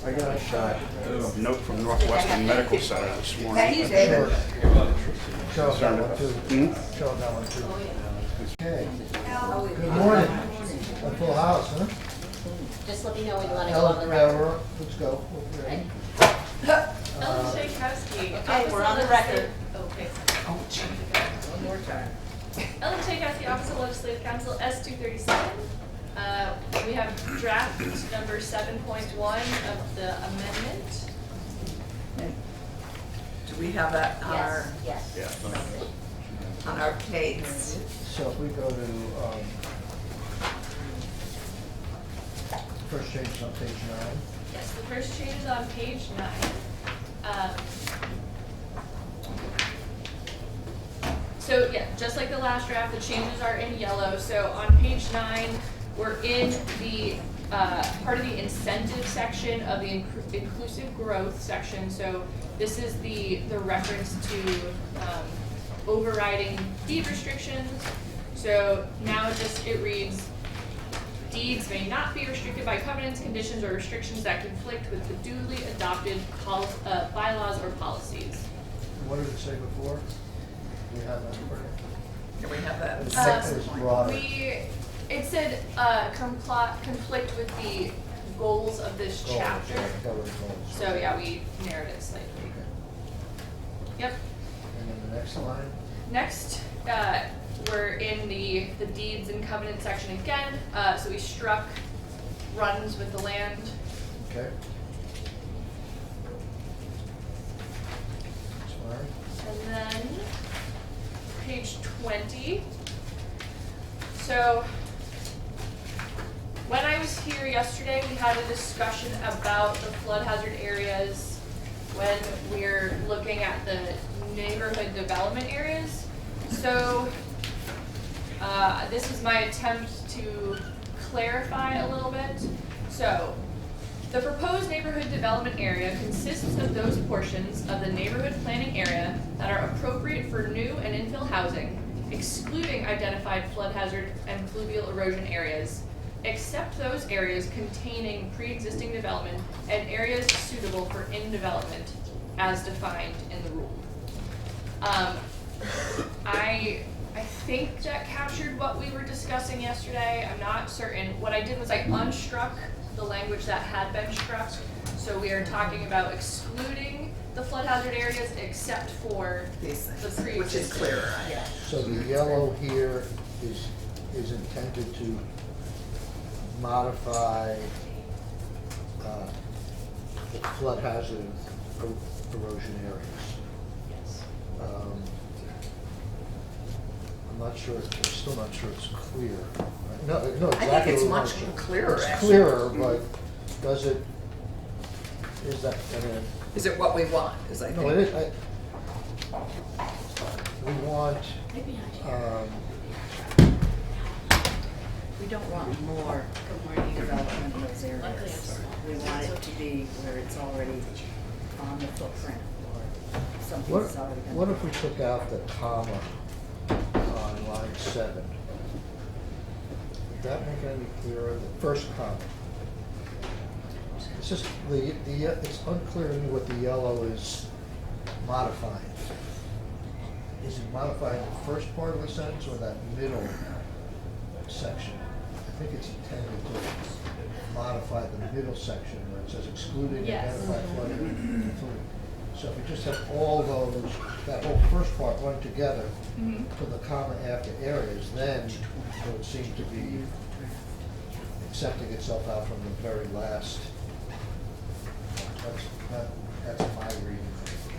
I got a shot. A note from Northwestern Medical Center this morning. Thank you, David. Show that one too. Show that one too. Okay. Good morning. A full house, huh? Just let me know when you want to go on the record. Railroad. Let's go. Okay. Ellen Czajkowski. Okay, we're on the record. Okay. One more time. Ellen Czajkowski, Office of Legislative Counsel, S.237. We have draft number 7.1 of the amendment. Do we have that on our, Yes, yes. Yeah. on our page? So if we go to, first change is on page 9. Yes, the first change is on page 9. So yeah, just like the last draft, the changes are in yellow. So on page 9, we're in the part of the incentive section of the inclusive growth section. So this is the reference to overriding deed restrictions. So now it reads, deeds may not be restricted by covenants, conditions, or restrictions that conflict with the duly adopted bylaws or policies. What did it say before? We have that. Can we have that? It's Six. broader. It said conflict with the goals of this Goals, chapter. yeah, I got what it goes. So yeah, we narrowed it slightly. Yep. And then the next line? Next, we're in the deeds and covenant section again. So we struck runs with the land. Okay. That's fine. And then page 20. So when I was here yesterday, we had a discussion about the flood hazard areas when we're looking at the neighborhood development areas. So this is my attempt to clarify a little bit. So the proposed neighborhood development area consists of those portions of the neighborhood planning area that are appropriate for new and infill housing, excluding identified flood hazard and fluvial erosion areas, except those areas containing pre-existing development and areas suitable for in-development as defined in the rule. I think that captured what we were discussing yesterday. I'm not certain. What I did was I unstruck the language that had been struck. So we are talking about excluding the flood hazard areas except for These the things, pre-existing. which is clearer. Yeah. So the yellow here is intended to modify the flood hazard erosion areas. Yes. I'm not sure, I'm still not sure it's clear. No, I exactly. think it's what much it is. clearer, It's actually. clearer, but does it, is that, I mean, Is it what we want? Is I no, think. it is, we want, Right behind you. We don't want more development in those areas. We want it to be where it's already on the footprint or something what, that's already been. what if we took out the comma on line 7? Would that make it any clearer? The first comma. It's just, it's unclear to me what the yellow is modifying. Is it modifying the first part of the sentence or that middle section? I think it's intended to modify the middle section where it says excluding Yes. identified flood area including. So if we just have all those, that whole first part run together, put the comma after areas, then it would seem to be accepting itself out from the very last. That's my reading.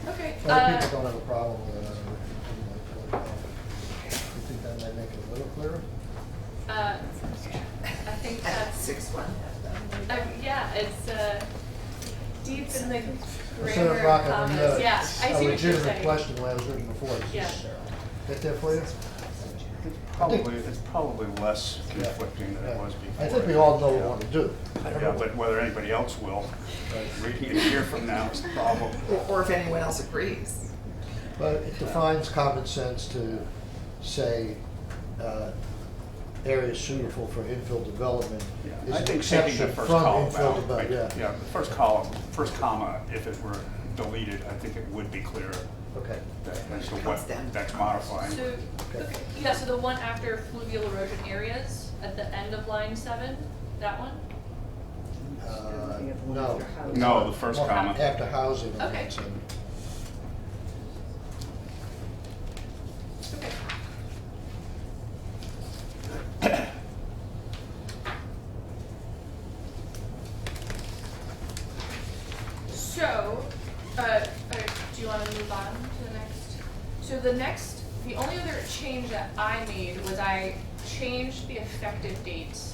Okay. Other people don't have a problem with it. I don't know. You think that might make it a little clearer? I think That's that's 6-1. yeah. It's deep in the Instead of grammar rocking comments. Yeah, I see a what you're legitimate saying. question the way it was written before. Does Yeah. this get there for you? It's probably less conflicting than it was before. I think we all know what we want to do. Yeah, but whether anybody else will, reading it a year from now is the problem. Or if anyone else agrees. But it defines common sense to say, areas suitable for infill development Yeah, is I an think taking exception the from first column infill out, development, yeah. yeah, the first column, first comma, if it were deleted, I think it would be clearer Okay, as to Comes what down to that's commas. modifying. So, okay, yeah, so the one after fluvial erosion areas at the end of line 7, that one? no. No, the first Well, comma. After housing. on Okay. that side. Okay. So, do you want to move on to the next? So the only other change that I made was I changed the effective dates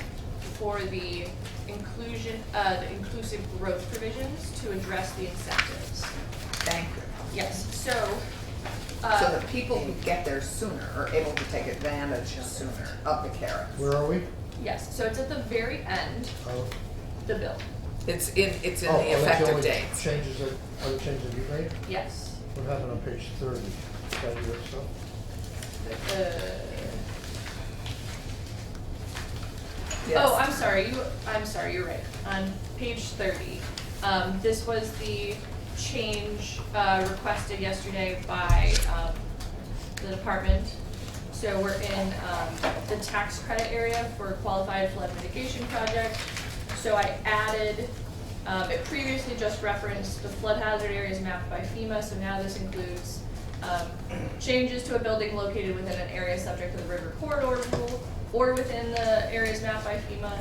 for the inclusive growth provisions to address the incentives. Thank you. Yes, so, So the people who get there sooner are able to take advantage sooner of the carrots. Where are we? yes, so it's at the very end, Oh. the bill, It's in Oh, the that's effective only dates. Changes that, other changes that you made? yes. What happened on page 30? Is that your stuff? Yes. Oh, I'm sorry, you're right. On page 30, this was the change requested yesterday by the department. So we're in the tax credit area for qualified flood mitigation project. So I added, it previously just referenced the flood hazard areas mapped by FEMA, so now this includes changes to a building located within an area subject to the river corridor rule or within the areas mapped by FEMA.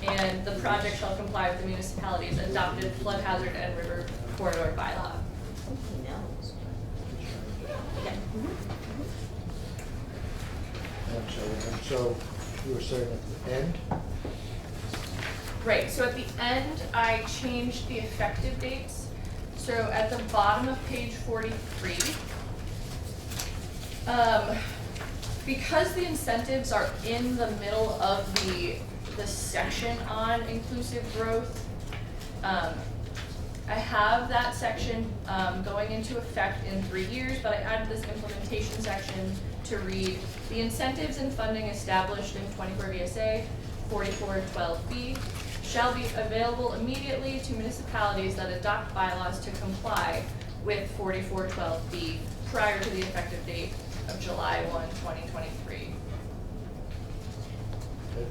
And the project shall comply with the municipality's adopted flood hazard and river corridor bylaw. He knows. Okay. And so you were saying at the end? Right, so at the end, I changed the effective dates. So at the bottom of page 43, because the incentives are in the middle of the section on inclusive growth, I have that section going into effect in 3 years, but I added this implementation section to read, the incentives and funding established in 24 VSA 4412B shall be available immediately to municipalities that adopt bylaws to comply with 4412B prior to the effective date of July 1, 2023. Okay.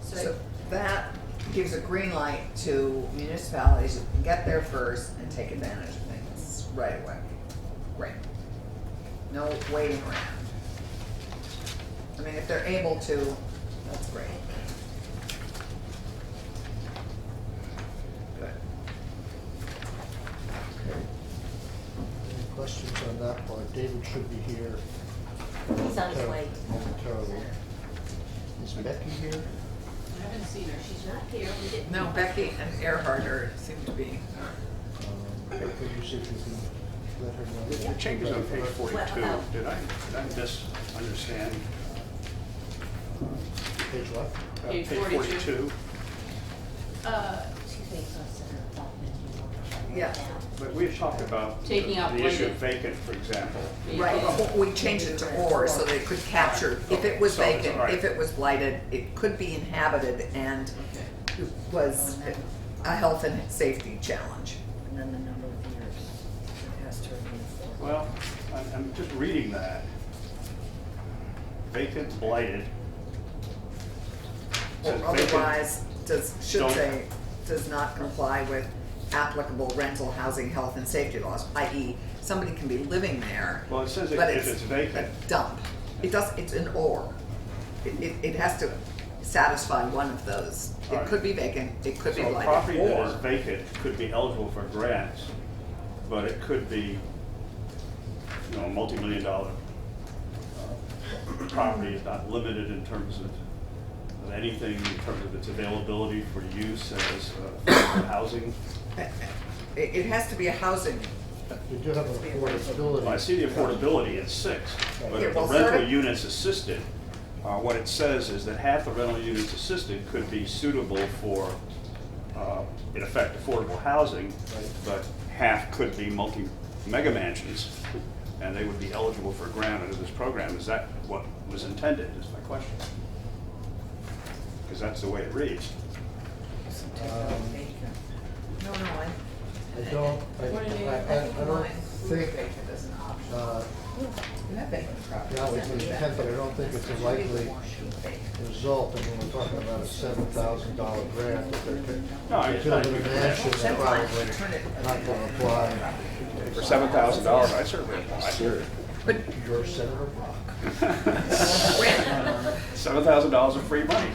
So that gives a green light to municipalities who can get there first and take advantage of things right away. Great. No waiting around. I mean, if they're able to, that's great. Good. Okay. Any questions on that part? David should be here He's on his way. momentarily. Is Becky here? I haven't seen her. She's not here. We didn't. No, Becky and Earhart seem to be. Could you see if you can let her know? The changes on page 42, Well, did I misunderstand? Page what? Page Page 42. Excuse me, so I said her thought that you wanted to Yeah. write down. But we had talked about Taking out the issue blighted. of vacant, for example. Right, but we changed it to or, so they could capture, if it was So it's vacant, right. if it was blighted, it could be inhabited and was a health and safety challenge. And then the number of years it has to remain affordable. Well, I'm just reading that. Vacant, blighted. Or Says vacant. otherwise, should Don't- say, does not comply with applicable rental housing, health and safety laws, i.e. somebody can be living there, Well, it says but if it's vacant. a dump. It's an or. It has to satisfy one of those. It Alright. could be vacant, it could be So a blighted, property that is or, vacant could be eligible for grants, but it could be, a multi-million-dollar property is not limited in terms of anything, in terms of its availability for use as housing. it has to be a housing. You do have an affordability. Well, I see the affordability at 6, but Yeah, if the well, rental sir- units assisted, what it says is that half the rental units assisted could be suitable for, in effect, affordable housing, but half could be mega mansions, and they would be eligible for a grant under this program. Is that what was intended, is my question? because that's the way it reads. No, I don't, I don't think, as an option. you have vacant property. know, it's intent, but I don't think it's a likely result. I mean, we're talking about a $7,000 grant that they're No, I building a understand. mansion, they're probably Turn it. not gonna apply. For $7,000, I certainly apply. But Your Senator Brock. $7,000 of free money.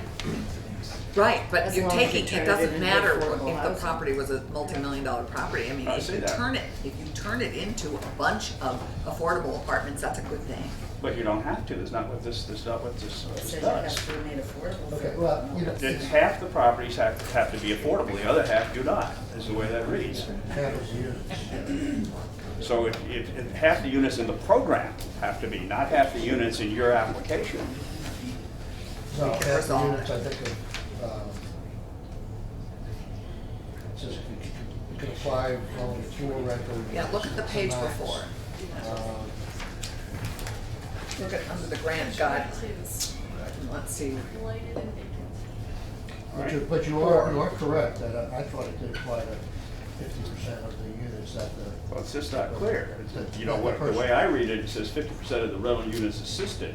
right, but As you're long as you taking, turn it it doesn't into matter affordable if the housing. property was a multi-million-dollar property. I mean, I if see you that. if you turn it into a bunch of affordable apartments, that's a good thing. But you don't have to, that's not what this It does. says you have to remain affordable. Okay, well, you know, It's half the properties have to be affordable, the other half do not, is the way that reads. handles units. So half the units in the program have to be, not half the units in your application. No, We can half the resolve units, it. I think, it says you can apply for only 4 rentals. Yeah, look at the page max. before. Um, Look at under the grant guide. Let's see. But you are correct, that I thought it did apply to 50% of the units that the. Well, it's just not clear. You know, the way I read it, it says 50% of the rental units assisted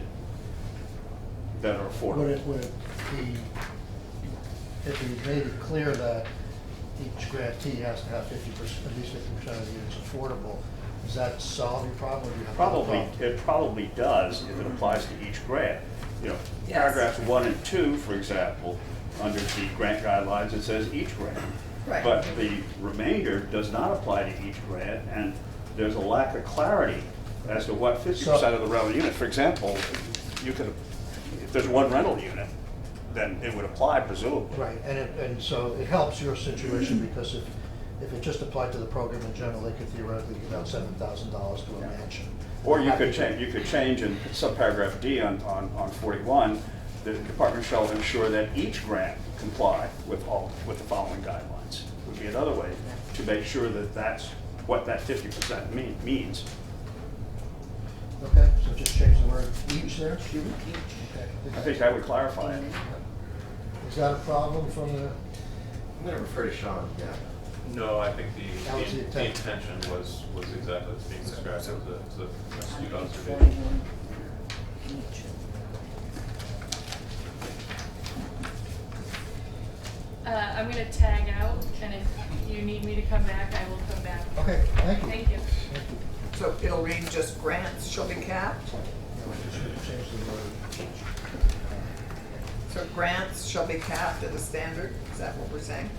that are affordable. Would it be, if we made it clear that each grantee has to have 50%, at least 50% of the units affordable, does that solve your problem, or do you have? It probably does if it applies to each grant. You know, Yes. paragraphs 1 and 2, for example, under the grant guidelines, it says each grant. Right. But the remainder does not apply to each grant, and there's a lack of clarity as to what 50% of the rental units. For example, you could, if there's one rental unit, then it would apply presumably. Right, and so it helps your situation, because if it just applied to the program in general, they could theoretically give out $7,000 to a mansion. Or you could change in subparagraph D on 41, the department shall ensure that each grant comply with the following guidelines. Would be another way to make sure that that's what that 50% means. Okay, so just change the word each there? Okay. I think that would clarify it. Is that a problem from the, I'm gonna refer to Shaun, yeah. No, I think That was the the intent. intention was exactly what's being described as a astute observation. 41 each. I'm gonna tag out, and if you need me to come back, I will come back. okay, thank you. Thank you. Thank you. So it'll read just grants shall be capped? No, we just need to change the word. So grants shall be capped at a standard? Is that what we're saying?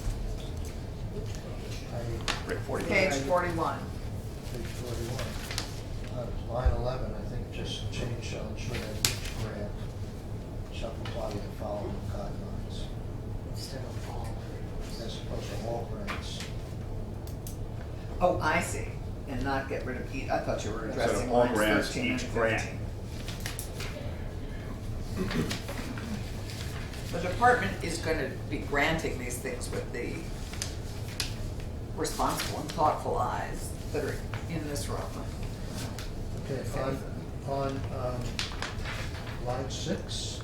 I, Rick, 41. Page 41. page 41, line 11, I think just change shall ensure that each grant shall comply with the following guidelines, Instead of all. as opposed to all grants. Oh, I see. And not get rid of each. I thought you were Instead of addressing all lines grants, 13 and each grant. 15. The department is gonna be granting these things with the responsible and thoughtful eyes that are in this room. Okay, on line 6,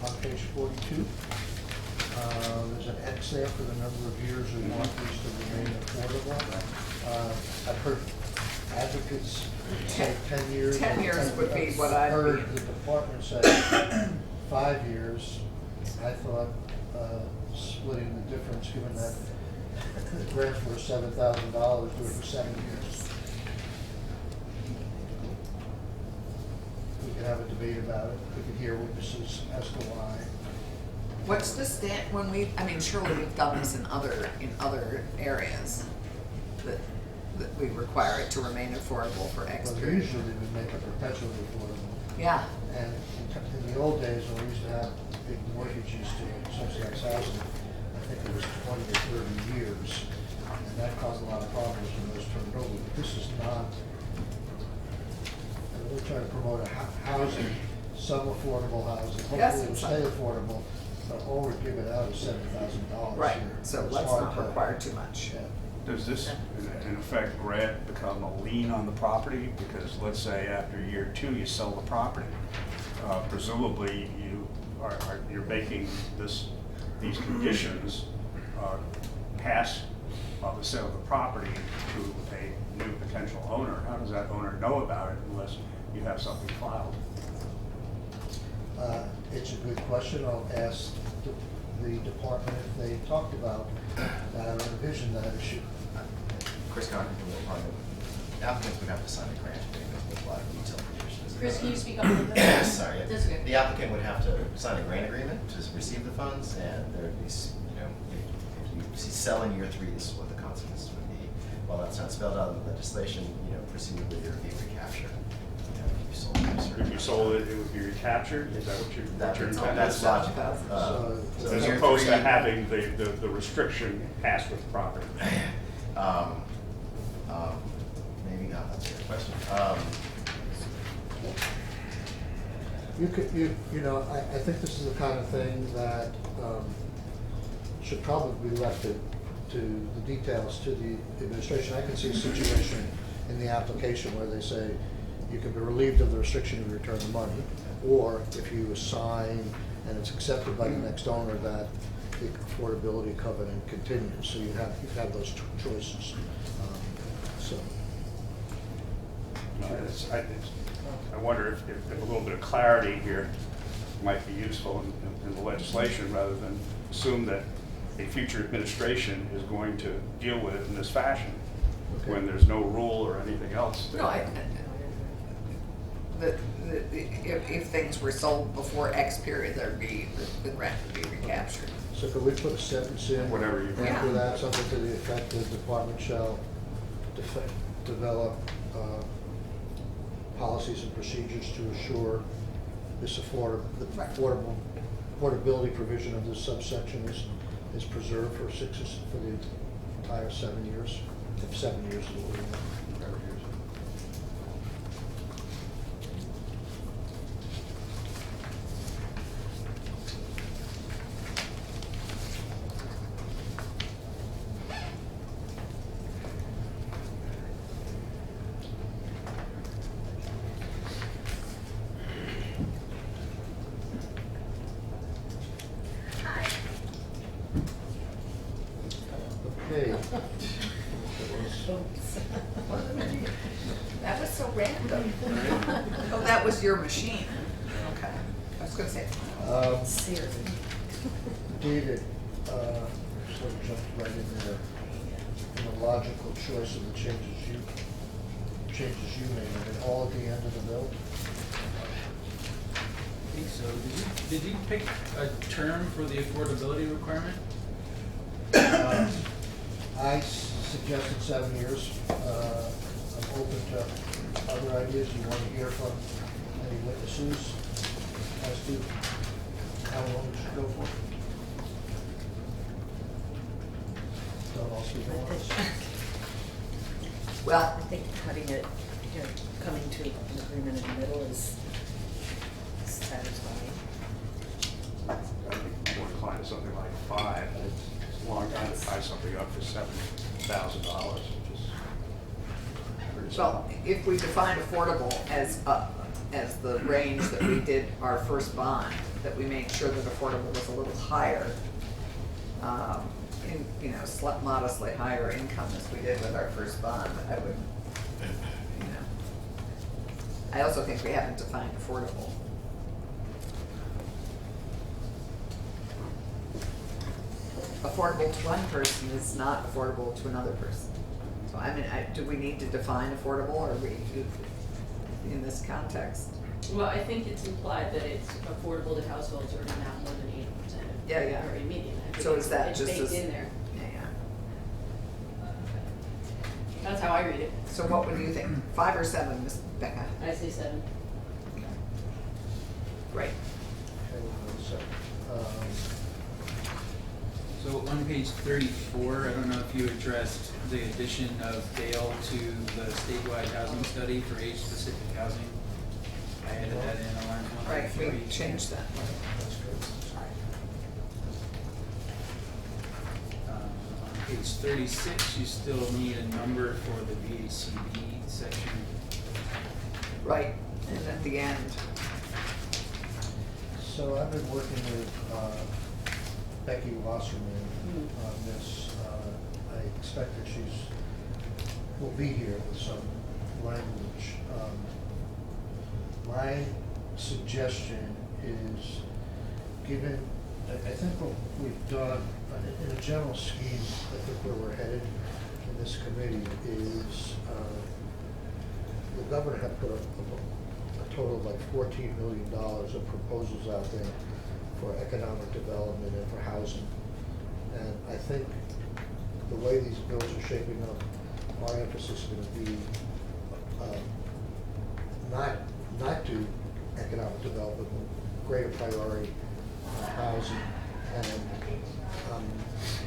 on page 42, there's an X there for the number of years we want these to remain affordable. I've heard advocates say 10 years. 10 years would be what I'd heard be- the department say 5 years. I thought splitting the difference, given that the grants were $7,000, do it for 7 years. We could have a debate about it, we could hear witnesses as to why. What's the when we, I mean, surely we've done this in other areas, that we require it to remain affordable for X But period. usually we make it perpetually affordable. Yeah, And in the old days, when we used to have big mortgages to subsidize housing, I think it was 20 or 30 years. And that caused a lot of problems when those turned over. But this is not, and we're trying to promote a housing, some affordable housing. Yes, Hopefully it'll and stay some. affordable, but all we're giving out is $7,000 right, here. so It's let's hard not to- require too much. Yeah. Does this, in effect, grant become a lien on the property? Because let's say after year 2, you sell the property. Presumably, you're making this these conditions pass the sale of the property to a new potential owner, how does that owner know about it unless you have something filed? It's a good question. I'll ask the department if they talked about that or envisioned that issue. Chris Cochran from the department. Applicants would have to sign a grant agreement with a lot of detailed conditions. Chris, can you speak up a little bit? Sorry. That's okay. The applicant would have to sign a grant agreement to receive the funds, and there would be, if you sell in year 3, this is what the consequences would be. While that's not spelled out in the legislation, presumably there would be recapture. If you sold it, it would be recaptured, is that what you're intending? That's logical. So As year opposed to 3 having the restriction pass with the property. Maybe not, that's a good question. I think this is the kind of thing that should probably be left to the details to the administration. I can see a situation in the application where they say you can be relieved of the restriction and return the money, or if you assign and it's accepted by the next owner that the affordability covenant continues. So you have those choices. I wonder if a little bit of clarity here might be useful in the legislation, rather than assume that a future administration is going to deal with it in this fashion, Okay. when there's no rule or anything else. No, if things were sold before X period, the rent would be recaptured. So could we put a sentence in? Whatever you- After Yeah. that, something to the effect the department shall develop policies and procedures to assure this affordability provision of this subsection is preserved for the entire 7 years, if 7 years is what we want. Okay. That was so random. Oh, that was your machine. Okay. I was gonna say, Siri. David, sort of jumped right in there, in the logical choice of the changes you made, are they all at the end of the bill? I think so. Did you pick a term for the affordability requirement? I suggested 7 years. I'm open to other ideas. You want to hear from any witnesses as to how long it should go for? Don't all speak at once. well, I think cutting it, coming to an agreement in the middle is satisfying. I think more inclined to something like 5. It's a long time to tie something up for $7,000, which is pretty well, small. if we define affordable as the range that we did our first bond, that we made sure that affordable was a little higher, modestly higher income as we did with our first bond, I would, I also think we haven't defined affordable. Affordable to one person is not affordable to another person. So I mean, do we need to define affordable, or we, in this context? Well, I think it's implied that it's affordable to households earning not more than 80% of Yeah, yeah. their median. I think So is that it's just baked as- in there. Yeah. That's how I read it. So what would you think? 5 or 7, Ms. Becca? I say 7. Great. Okay, so, So on page 34, I don't know if you addressed the addition of Dale to the statewide housing study for age-specific housing. I added that in on line 1. Right, we changed that. that's good. On page 36, you still need a number for the VHCD section. Right, and at the end, So I've been working with Becky Wasserman on this. I expect that will be here with some language. My suggestion is, given, I think what we've done, in a general scheme, I think where we're headed in this committee is, the governor had put a total of like $14 million of proposals out there for economic development and for housing. And I think the way these bills are shaping up, our emphasis is going to be not do economic development, but greater priority on housing. And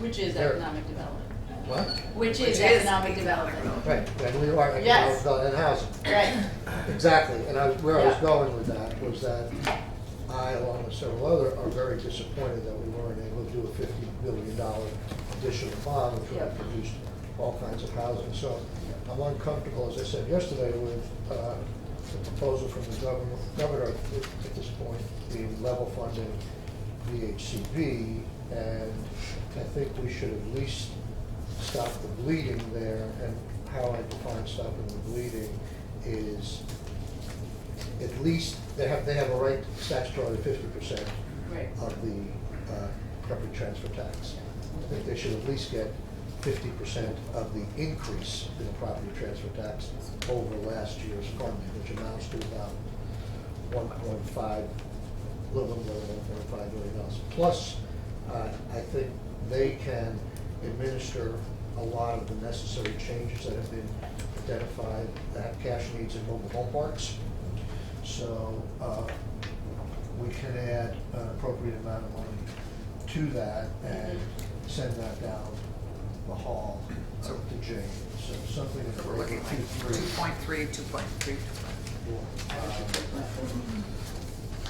Which is there- economic development. What? Which Which is is economic development. Right, and we are economic Yes. development and housing. Right. Exactly, and where I was Yeah. going with that was that I, along with several others, are very disappointed that we weren't able to do a $50 billion additional bond, which would have Yeah. produced all kinds of housing. So I'm uncomfortable, as I said yesterday, with the proposal from the governor at this point being level funding VHCB, and I think we should at least stop the bleeding there. And how I define stopping the bleeding is, at least they have a right statutorily 50% Right. of the property transfer tax. I think they should at least get 50% of the increase in the property transfer tax over last year's funding, which amounts to about 1.5, a little more than $1.5 million. Plus, I think they can administer a lot of the necessary changes that have been identified that have cash needs in mobile home parks. So we can add an appropriate amount of money to that and send that down the hall to Jane. So something in the So we're looking like 2.3. 2.3.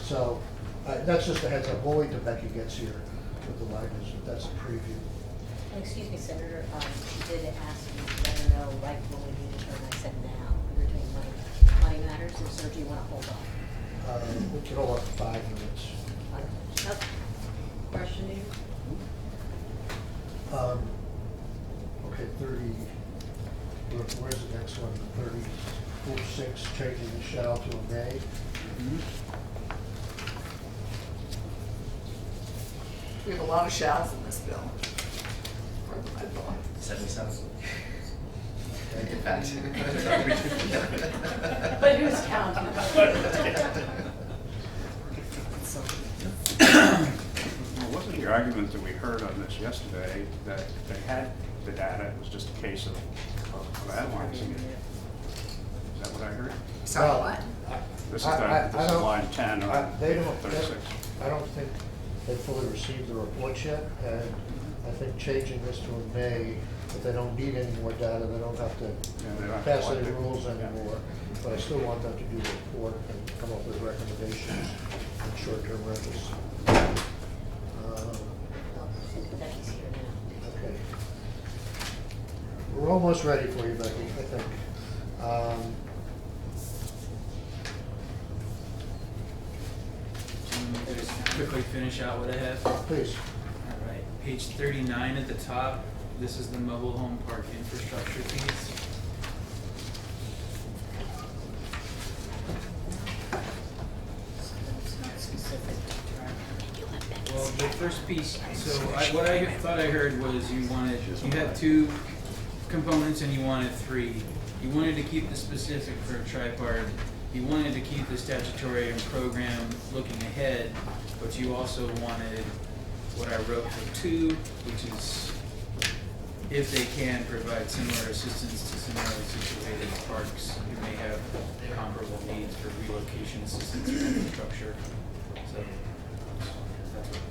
So that's just a heads up. We'll wait till Becky gets here with the language, but that's a preview. Excuse me, Senator, she did ask me to let her know right when we needed her, and I said now. We were doing money matters, and so do you want to hold on? We can hold up to 5 minutes. Okay. Questioning? Okay, 30, where's the next one? 36, changing the shall to a may. We have a lot of shalls in this bill. 77. Get back to But who's counting? Well, wasn't the argument that we heard on this yesterday that they had the data, it was just a case of analyzing it? Is that what I heard? Sorry, Well, what? This is I this is don't- line 10 They on don't, 36. I don't think they fully received the reports yet, and I think changing this to a may, if they don't need any more data, they don't have to they don't have to pass any collect it. rules anymore. But I still want them to do the report and come up with recommendations on short-term rentals. Becky's here now. Okay. We're almost ready for you, Becky, I think. Just quickly finish out what I have. Please. All right, page 39 at the top, this is the mobile home park infrastructure piece. So it's not specific to driving. Well, the first piece, so what I thought I heard was you had 2 components and you wanted 3. You wanted to keep the specific for tripart, you wanted to keep the statutory and program looking ahead, but you also wanted what I wrote for 2, which is if they can provide similar assistance to similarly situated parks who may have comparable needs for relocation assistance or infrastructure. So that's what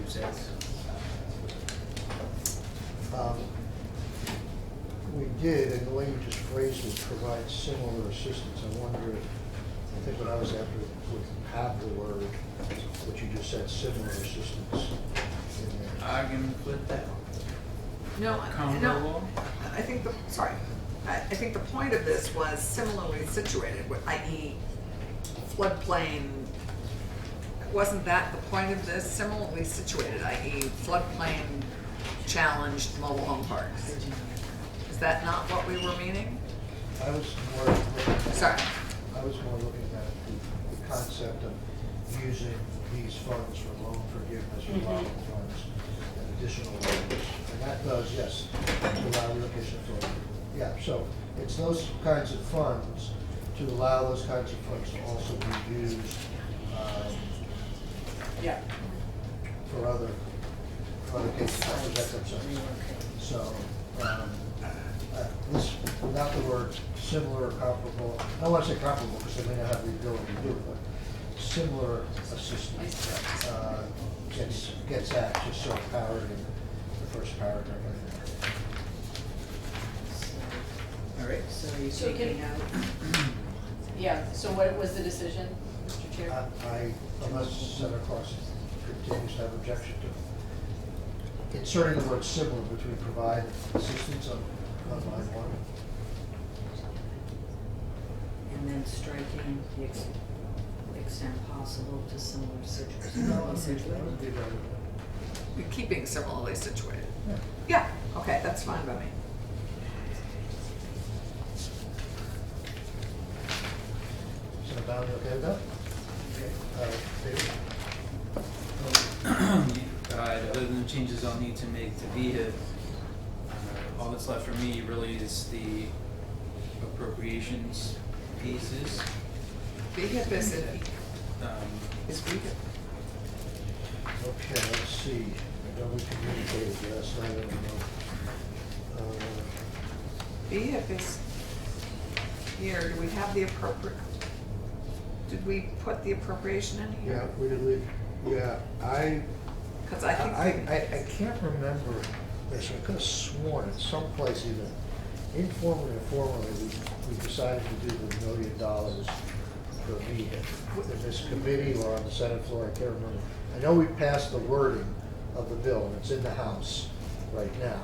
2 says. We did, and the way you just phrased it, provide similar assistance. I wonder if, I think what I was after would have the word, what you just said, similar assistance in there. I can flip that. No, Comparable? I think I think the point of this was similarly situated, i.e. floodplain wasn't that the point of this? Similarly situated, i.e. floodplain challenged mobile home parks. Is that not what we were meaning? I was more looking at. Sorry. I was more looking at the concept of using these funds for loan forgiveness, revolving funds, and additional loans. And that does, yes, allow relocation authority. Yeah, so it's those kinds of funds to allow those kinds of funds to also be used Yeah. for other cases, to protect themselves. So, this, without the word similar or comparable, I don't want to say comparable because they may not have the ability to do it, but similar assistance gets at, just sort of powered in the first paragraph, I think. All right. So are you So you can- taking out? Yeah, so what was the decision, Mr. Chair? Unless Senator Carson continues to have objection to inserting the word similar between provide assistance on line one. And then striking the extent possible to similar situations. That would be better. We're keeping similarly situated. Yeah. Yeah, okay, that's fine by me. Senator Bowden, you okay with that? Okay. David? Other than the changes I'll need to make to VHIP, all that's left for me really is the appropriations pieces. VHIP is it? Um, Is VHIP? Okay, let's see. I know we communicated last night, I don't know. VHIP is here. Do we have the appropriate? Did we put the appropriation in Yeah, here? we did, Because I think. I can't remember this, I could have sworn at some place either informally or formally, we decided to do the $1 million for VHIP in this committee or on the Senate floor, I can't remember. I know we passed the wording of the bill, and it's in the House right now.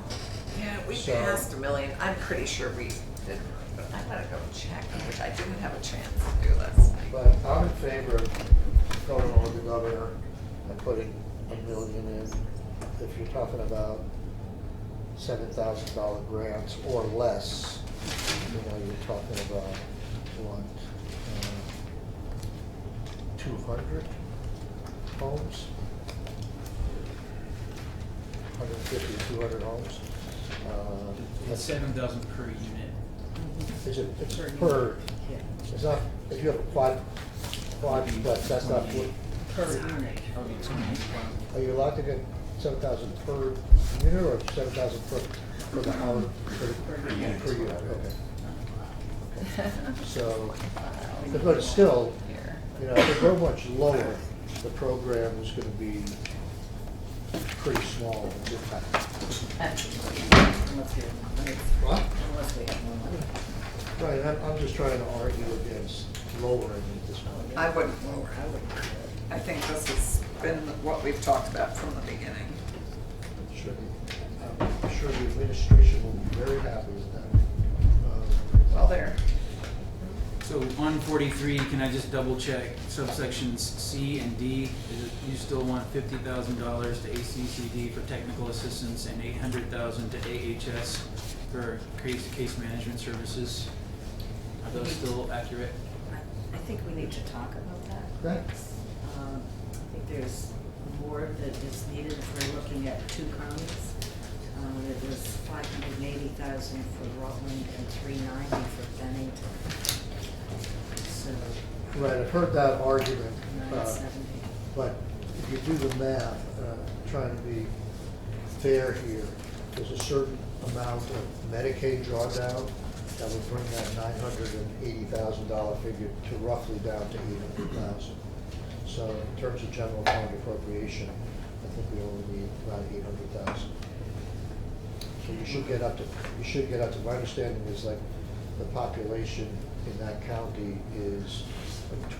Yeah, we So- passed $1 million. I'm pretty sure we did, but I gotta go check, which I didn't have a chance to do last night. But I'm in favor of going on with the governor and putting $1 million in. If you're talking about $7,000 grants or less, you're talking about what, 200 homes? 150 to 200 homes. It's 7,000 per unit. Is it, it's per, Yeah, it's not, if you have a quad, but that's not, per unit. are you allowed to get 7,000 per unit or 7,000 per the house? Per unit. Per unit, okay. So, but it's still, if we're much lower, the program is gonna be pretty small in impact. Unless we have more money. What? Unless we have more money. Right, I'm just trying to argue against lowering it this point. I wouldn't lower it. I would. I think this has been what we've talked about from the beginning. I'm sure the administration will be very happy with that. Well, there. So on 43, can I just double check subsections C and D? You still want $50,000 to ACCD for technical assistance and $800,000 to AHS for case management services? Are those still accurate? I think we need to talk about that. Right. I think there's more that is needed if we're looking at two counties. It was 580,000 for Rutland and 390 for Bennington. So Right, I've heard that argument, 970. but if you do the math, trying to be fair here, there's a certain amount of Medicaid drawdown that would bring that $980,000 figure to roughly down to $800,000. So in terms of general fund appropriation, I think we only need about $800,000. So you should get up to, my understanding is like the population in that county is like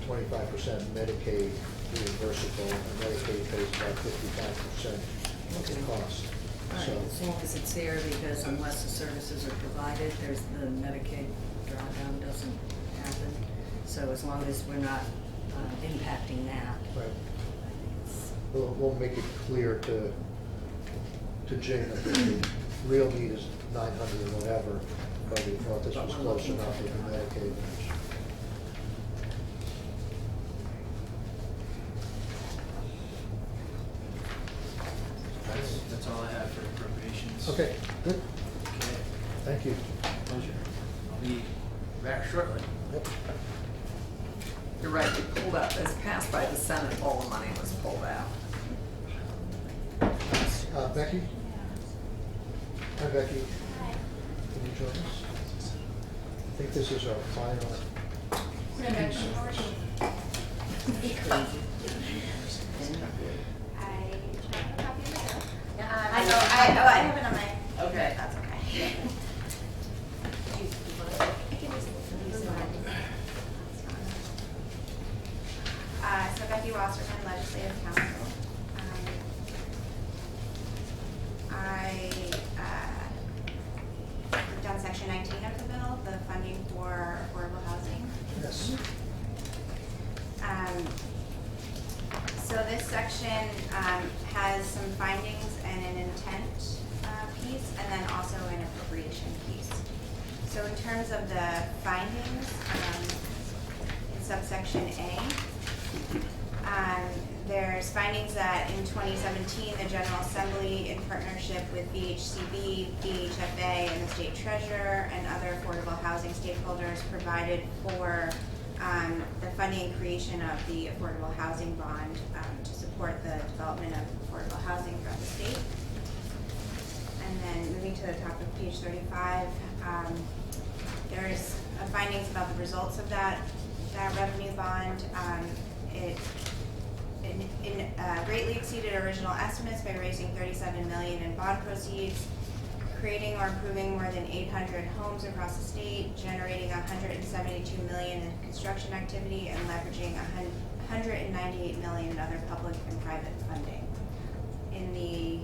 25% Medicaid reimbursable, and Medicaid pays about 55% of the cost. All So, right, as long as it's there, because unless the services are provided, there's the Medicaid drawdown doesn't happen. So as long as we're not impacting that. Right. We'll make it clear to Jane that the real need is 900 or whatever, but we thought this was close enough with the Medicaid. That's all I have for appropriations. Okay, good, Okay, thank you. pleasure. I'll be back shortly. Yep. You're right, we pulled out, as passed by the Senate, all the money was pulled out. Becky? Hi, Becky. Can you join us? I think this is our final. I have it on my. Okay. That's okay. So Becky Wasserman, Legislative Counsel. We've done section 19 of the bill, the funding for affordable housing. Yes. So this section has some findings and an intent piece, and then also an appropriation piece. So in terms of the findings, in subsection A, there's findings that in 2017, the General Assembly, in partnership with VHCB, VHFA, and the State Treasurer, and other affordable housing stakeholders, provided for the funding and creation of the affordable housing bond to support the development of affordable housing throughout the state. And then moving to the top of page 35, there's findings about the results of that revenue bond. It greatly exceeded original estimates by raising $37 million in bond proceeds, creating or improving more than 800 homes across the state, generating $172 million in construction activity, and leveraging $198 million in other public and private funding. In the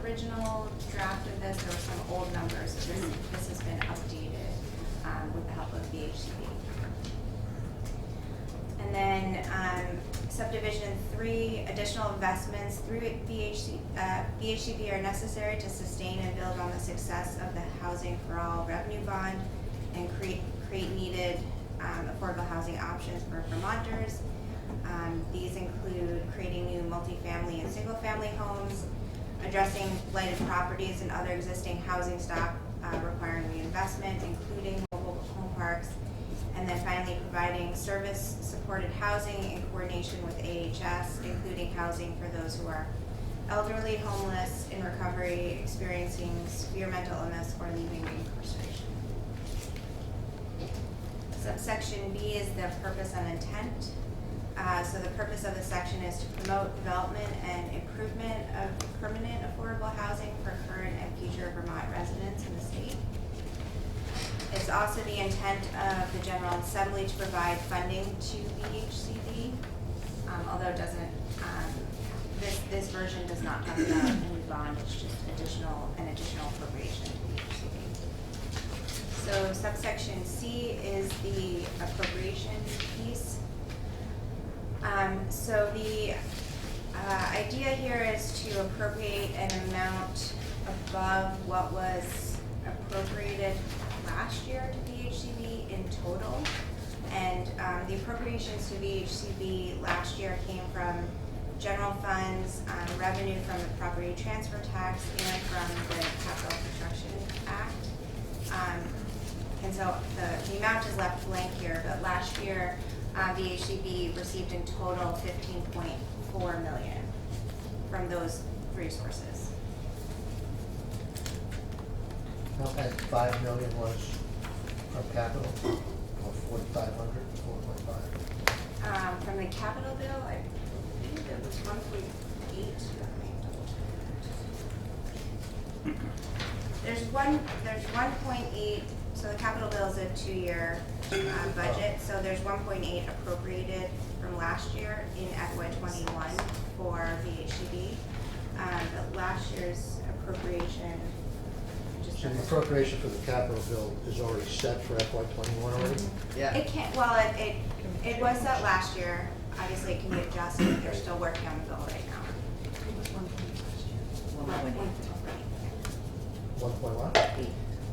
original draft of this, there were some old numbers, so this has been updated with the help of VHCB. And then subdivision 3, additional investments through VHCB are necessary to sustain and build on the success of the Housing for All revenue bond and create needed affordable housing options for Vermonters. These include creating new multifamily and single-family homes, addressing blighted properties and other existing housing stock requiring reinvestment, including mobile home parks, and then finally providing service-supported housing in coordination with AHS, including housing for those who are elderly, homeless, in recovery, experiencing severe mental illness, or leaving incarceration. Subsection B is the purpose and intent. So the purpose of the section is to promote development and improvement of permanent affordable housing for current and future Vermont residents in the state. It's also the intent of the General Assembly to provide funding to VHCB, although it doesn't, this version does not have a new bond, it's just an additional appropriation to VHCB. So subsection C is the appropriation piece. So the idea here is to appropriate an amount above what was appropriated last year to VHCB in total. And the appropriations to VHCB last year came from general funds, revenue from the property transfer tax, and from the Capital Construction Act. And so the amount is left blank here, but last year VHCB received in total $15.4 million from those three sources. And 5 million was from capital, or 4,500, 4.5. From the capital bill, I believe it was 1.8. There's 1.8. So the capital bill is a 2-year budget. So there's 1.8 appropriated from last year in FY21 for VHCB. But last year's appropriation, just So the appropriation for the capital bill is already set for FY '21 already? Yeah. It can't, well, it was set last year, obviously it can be adjusted, they're still working on the bill right now. It was 1 point last year. 1.8. 1.1? Eight.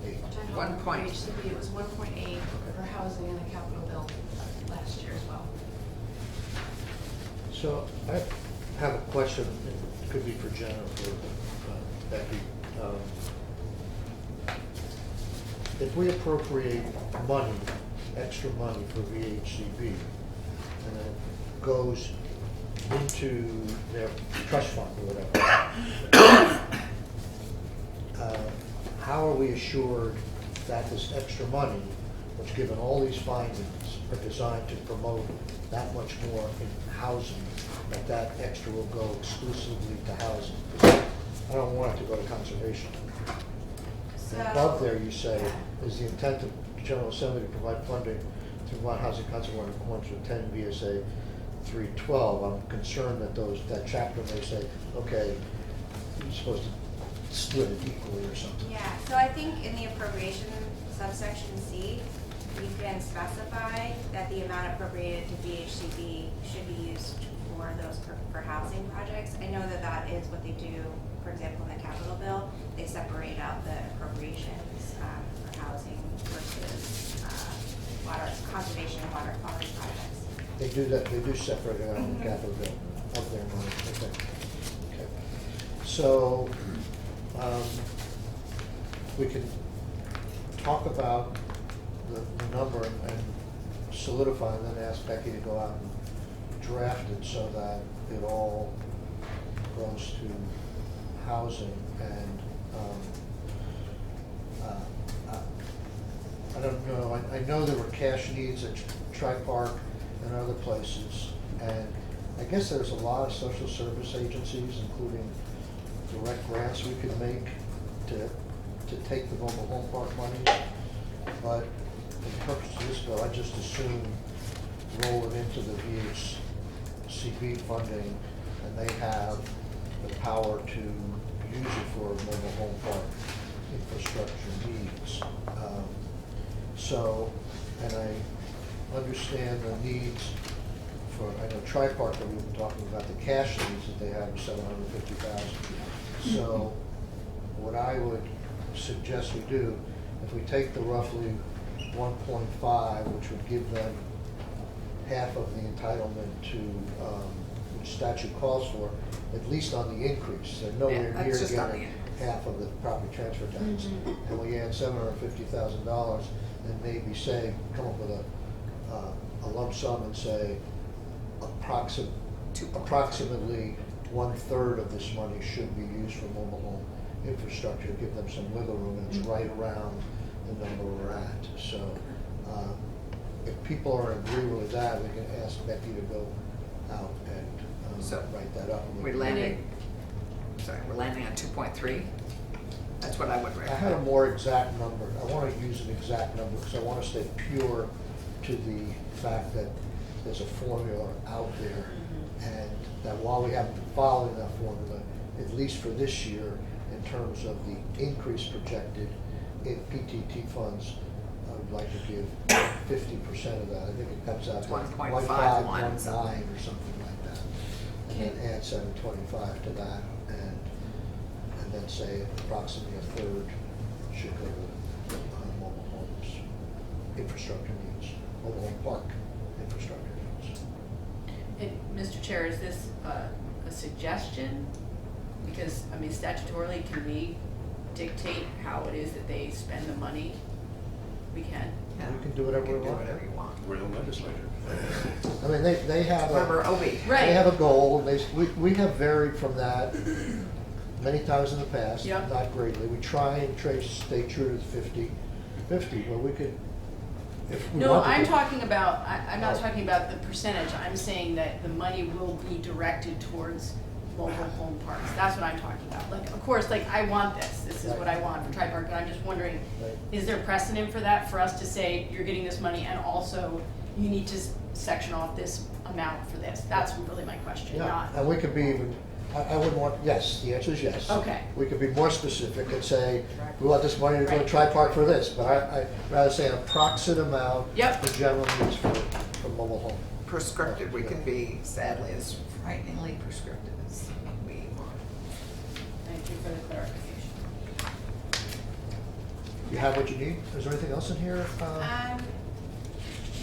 8. 1 point. HCB, it was 1.8 for housing and the capital bill last year as well. So I have a question, it could be for Jen or for Becky. If we appropriate money, extra money for VHCB, and then it goes into their trust fund or whatever, how are we assured that this extra money, which given all these findings are designed to promote that much more in housing, that extra will go exclusively to housing? 'Cause I don't want it to go to conservation. So. And above there, you say, Yeah. is the intent of the General Assembly to provide funding to Vermont Housing Council in accordance with 10 VSA 312. I'm concerned that that chapter may say, okay, you're supposed to split it equally or something. Yeah, so I think in the appropriation subsection C, you can specify that the amount appropriated to VHCB should be used for those for housing projects. I know that is what they do, for example, in the capital bill. They separate out the appropriations for housing versus water conservation and water quality projects. They do that, they do separate it out in the capital bill of their money. Okay. Okay. So, we can talk about the number and solidify, and then ask Becky to go out and draft it so that it all goes to housing. And I don't know, I know there were cash needs at Tri-Park and other places, and I guess there's a lot of social service agencies, including direct grants we could make to take the mobile home park money. But for the purpose of this bill, I just assume roll it into the VHCB funding, and they have the power to use it for mobile home park infrastructure needs. And I understand the needs for, I know Tri-Park that we've been talking about, the cash needs that they have of $750,000. So what I would suggest we do, if we take the roughly 1.5, which would give them half of the entitlement to, which statute calls for, at least on the increase. They're nowhere Yeah, near that's just on getting the half of the property transfer tax. And we add $750,000 and maybe say, come up with a lump sum and say approximately 1/3 of this money should be used for mobile home infrastructure, give them some wiggle room, and it's right around the number we're at. So if people are in agreement with that, we can ask Becky to go out and So, write that up. We're landing on 2.3? That's what I would I recommend. had a more exact number. I want to use an exact number because I want to stay pure to the fact that there's a formula out there, and that while we haven't been following that formula, at least for this year, in terms of the increase projected in PTT funds, I would like to give 50% of that. I think it comes out to 1.51 1.19 or something like that. And then add 725 to that, and then say approximately 1/3 should go to mobile homes infrastructure needs, mobile home park infrastructure needs. And, Mr. Chair, is this a suggestion? Because, I mean, statutorily, can we dictate how it is that they spend the money? We can. Yeah. You can do whatever You we can want. do whatever you want. We're the legislature. I mean, they have Remember, a, Obi. they have a goal, and we have varied from that many times in the past, Yep. not greatly. We try and stay true to the 50/50, but we could, if we No, wanted I'm to- talking about, I'm not Oh. talking about the percentage, I'm saying that the money will be directed towards mobile home parks, that's what I'm talking about. Like, of course, like, I want this is what I want for Tri-Park, but I'm just wondering, Right. is there precedent for that, for us to say, you're getting this money, and also, you need to section off this amount for this? That's really my question, Yeah, not, and we could be even, I wouldn't want, yes, the answer is yes. Okay. We could be more specific and say, we want this money to go to Tri-Park for this, but I'd rather say an approximate amount Yep. for general needs for mobile home. Prescriptive, we can be sadly as frighteningly prescriptive as we want. Thank you for the clarification. You have what you need? Is there anything else in here?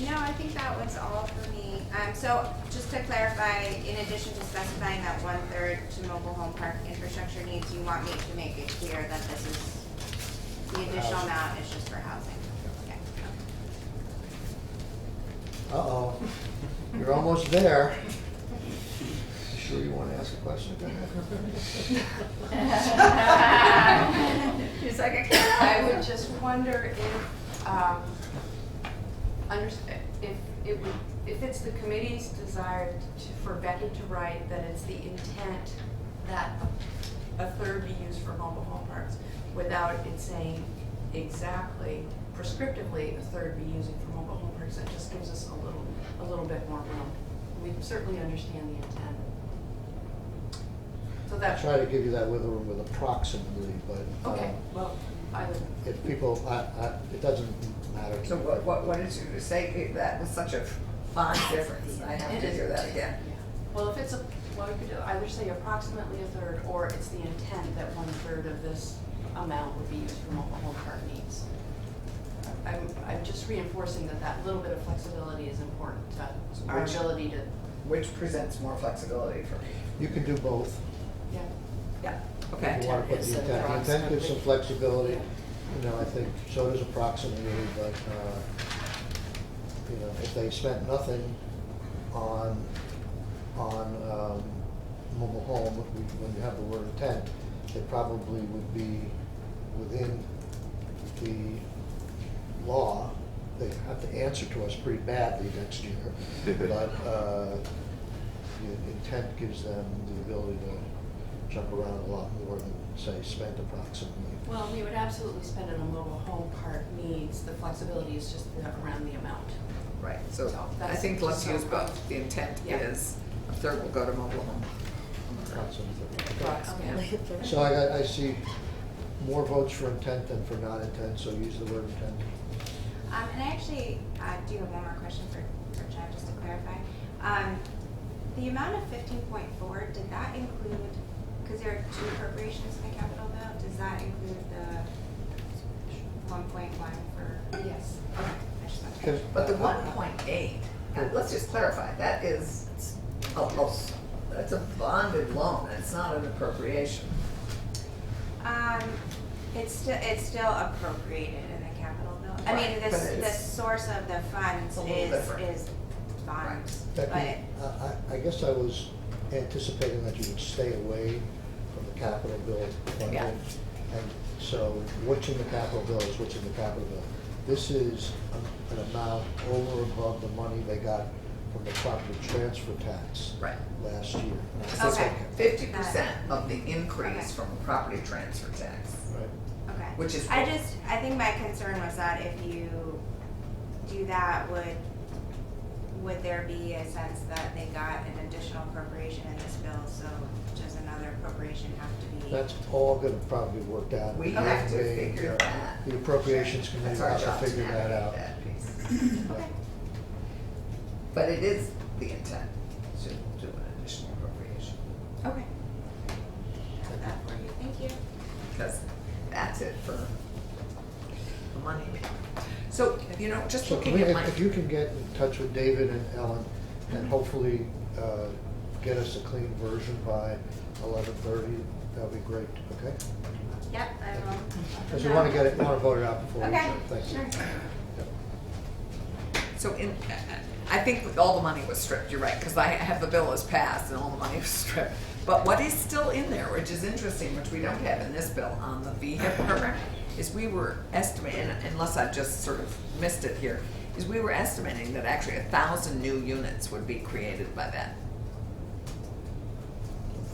No, I think that was all for me. So just to clarify, in addition to specifying that 1/3 to mobile home park infrastructure needs, you want me to make it clear that this is, the additional amount is just for housing? Okay. Uh-oh, you're almost there. You sure you want to ask a question? He's like, I would just wonder if it's the committee's desire for Becky to write that it's the intent that a third be used for mobile home parks, without it saying exactly, prescriptively, a third be using for mobile home parks, that just gives us a little bit more room. We certainly understand the intent. So I that's. try to give you that wiggle room with approximately, but. Okay, well, I would. If people, it doesn't matter. so what did you say? That was such a fine difference. I have to hear that again. Well, if it's well, we could either say approximately a third, or it's the intent that 1/3 of this amount would be used for mobile home park needs. I'm just reinforcing that little bit of flexibility is important to our ability to. Which presents more flexibility for me. You can do both. Yeah. Yeah, If okay. you want to put Is the intent, the intent gives some flexibility, I think, so does approximately, but, if they spent nothing on mobile home, when you have the word intent, it probably would be within the law. They have to answer to us pretty badly next year, but the intent gives them the ability to jump around a lot more than, say, spent approximately. Well, we would absolutely spend it on mobile home park needs. The flexibility is just around the amount. Right, so So I that's think let's so use both. The intent Yeah. is a third will go to mobile home. Approximately. Yeah. So I see more votes for intent than for non-intent, so use the word intent. And I actually do have one more question for Jeff, just to clarify. The amount of 15.4, did that include, because there are two appropriations in the capital bill, does that include the 1.1 for? Yes. Okay, I just wanted to. But the 1.8, let's just clarify, that is, that's a bonded loan, it's not an appropriation. It's still appropriated in the capital bill. I mean, Right, but the it's- source of the funds a little different. is bonds, Becky, but. I guess I was anticipating that you would stay away from the capital bill funding. Yeah. And so what's in the capital bill is what's in the capital bill. This is an amount over above the money they got from the property transfer tax Right. last year. Okay. 50% of the increase from the property transfer tax. Right. Okay. Which is- I think my concern was that if you do that, would there be a sense that they got an additional appropriation in this bill, so does another appropriation have to be? That's all gonna probably be worked out. We have to They- figure that. The appropriations committee That's will our have job to to figure that navigate out. that piece. Okay. But it is the intent to do an additional appropriation, Okay. Got that for you, thank you. because that's it for the money. So, just So looking can we, at my. if you can get in touch with David and Ellen and hopefully get us a clean version by 11:30, that'd be great, okay? Yep, I will. Because we want to vote it out before we Okay, adjourn. Thank you. sure. Yep. So I think all the money was stripped, you're right, because I have the bill as passed and all the money was stripped. But what is still in there, which is interesting, which we don't have in this bill on the VHIP program, is we were estimating, unless I've just sort of missed it here, is we were estimating that actually 1,000 new units would be created by that.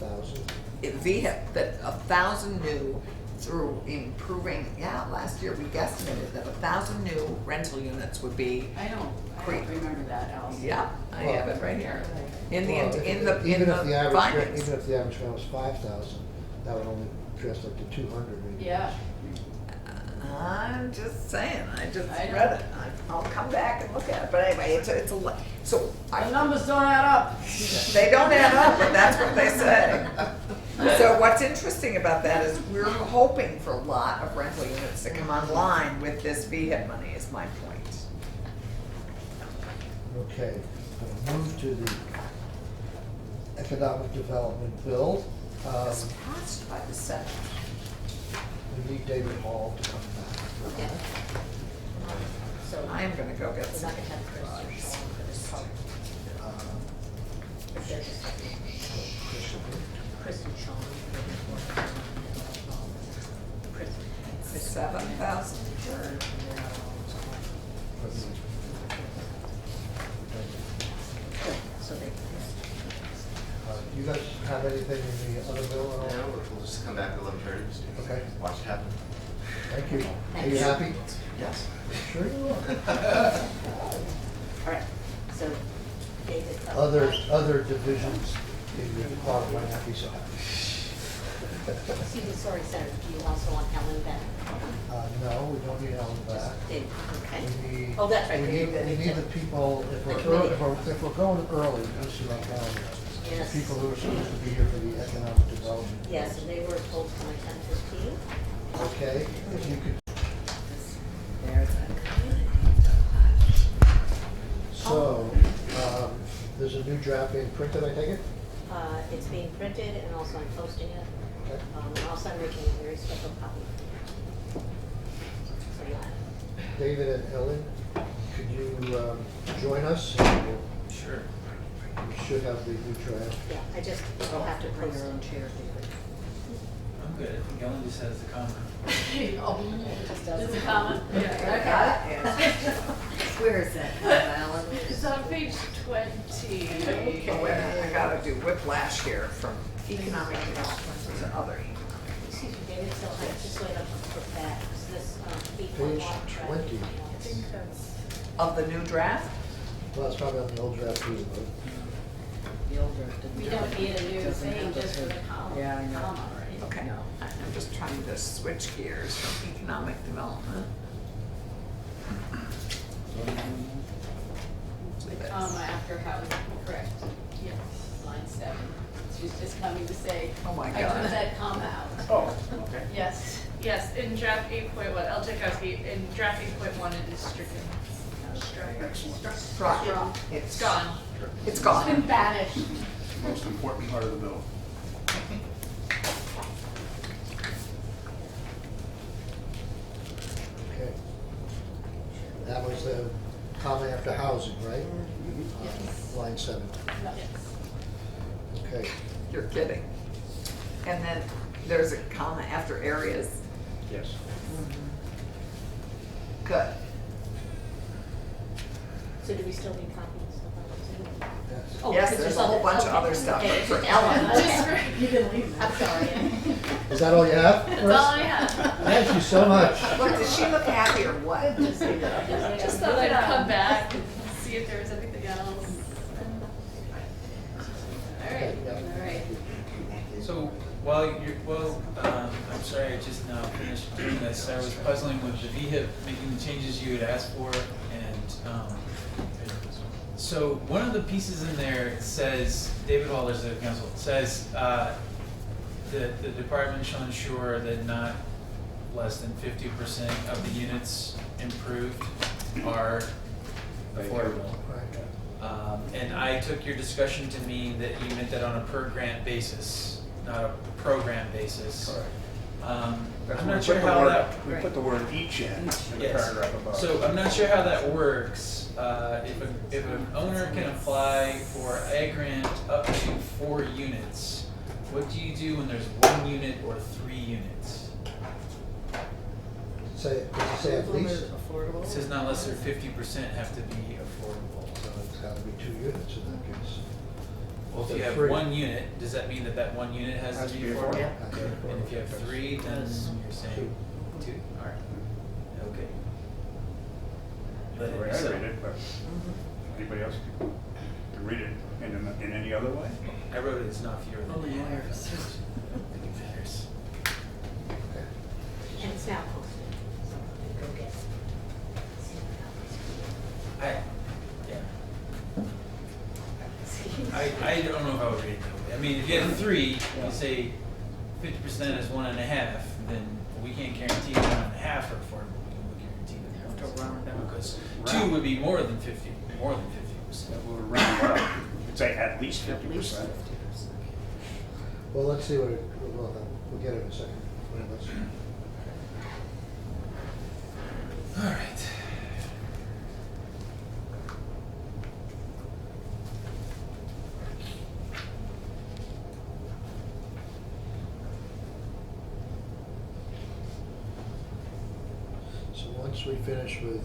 1,000. VHIP, that 1,000 new through improving, last year we guesstimated that 1,000 new rental units would be, I don't Great. remember that, Allison. I have it right here. In the, Well, in the even if the average, findings. even if the average rent was 5,000, that would only translate to 200 maybe. Yeah. I'm just saying, I just I know. read it. I'll come back and look at it, but anyway, it's a, so The numbers don't add up. they don't add up, but that's what they say. So what's interesting about that is we're hoping for a lot of rental units to come online with this VHIP money is my point. Okay, we'll move to the economic development bill. It's passed by the Senate. We need David Hall to come back. Okay. So, I am gonna go get we're some. not gonna have Chris or Shaun for this part. If there's a second. Chris and Shaun for the report. Chris. 7,000 So they. You guys have anything in the other bill at all? No, we'll just come back at 11:30, just Okay. watch it happen. Thank you. Are Thank you you. happy? Yes. Sure you are. All right, so David. Other divisions, David Hall might not be so happy. Excuse me, sorry, Senator, do you also want Helen back? No, we don't need Ellen back. David, okay. We need. Oh, that's right, We you need, did we it. need the people, if The we're, committee. if we're going early, let's see our calendar. Yes. The people who are supposed to be here for the economic development. Yes, and they were told to come at 10:15. Okay, if you could, There's so, there's a new draft being printed, I take it? It's being printed and also I'm posting it. Okay. And also I'm making a very special copy. So you'll have it. David and Ellen, could you join us? And Sure. we should have the new draft. Yeah, I just, you'll have to Bring post your own it. chair, David. I'm good. I think Ellen just has the comment. Just a comment. I got it. Where is that, Alan? It's on page 20. Okay, wait a minute, I gotta do whiplash here from economic development to other economic. Excuse me, David, so I just wait up for that, because this, Page 8.1 20. I think that's. Of the new draft? Well, it's probably on the old draft too, but The old draft didn't. We don't need a new Doesn't thing have just for the- the column, Yeah, I know. comma, right? Okay, No. I'm just trying to switch gears from economic development. The comma after housing, correct. Yes, line 7. She's just coming to say, Oh my I God. took that comma out. Oh, okay. Yes, yes, in draft 8.1, Czajkowski, in draft 8.1 it is stricken. Struck. It's gone. It's It's been gone. banished. Most important part of the bill. okay. That was the comment after housing, right? Line 7. Okay. You're kidding. And then there's a comma after areas. Yes. Good. So do we still need copies of that? Yes. Oh, Yes, because there's a whole bunch of okay, other stuff, okay, but for just Ellen. okay. You can leave I'm sorry. Is that all you have? That's all I have. Thank you so much. Look, does she look happy or what? Just thought I'd come back and see if there was anything else. All right, all right. So while I'm sorry, I just now finished doing this. I was puzzling with the VHIP, making the changes you had asked for, and so one of the pieces in there says, David Hall, there's the council, says that the department shall ensure that not less than 50% of the units improved are affordable. Right. And I took your discussion to mean that you meant that on a per grant basis, not a program basis. That's I'm when not sure we put the how word- that. We put the word each in the Yes. paragraph above. So I'm not sure how that works. If an owner can apply for a grant up to 4 units, what do you do when there's 1 unit or 3 units? Does it say at least? Affordable? It says not less than 50% have to be affordable. So it's gotta be 2 units in that case. Well, if you have Three. one unit, does that mean that that one unit has to be affordable? affordable. Okay. And if you have three, then you're saying two, alright, okay. Let The it way be I so. read it, but anybody else can read it in any other way? I wrote it, it's not fewer than Only half. lawyers. I think it matters. And it's now posted, so go get, see what I, yeah. I don't know if I would read it that way. I mean, if you have three, you say 50% is 1.5, then we can't guarantee 1.5 are affordable. We can guarantee that Have to one is round affordable, up. because Round. 2 would be more than 50%. We'll round up. You'd say at least 50%. At least 50%. Well, let's see what it, we'll get it in a second. Wait, let's- All right. So once we finish with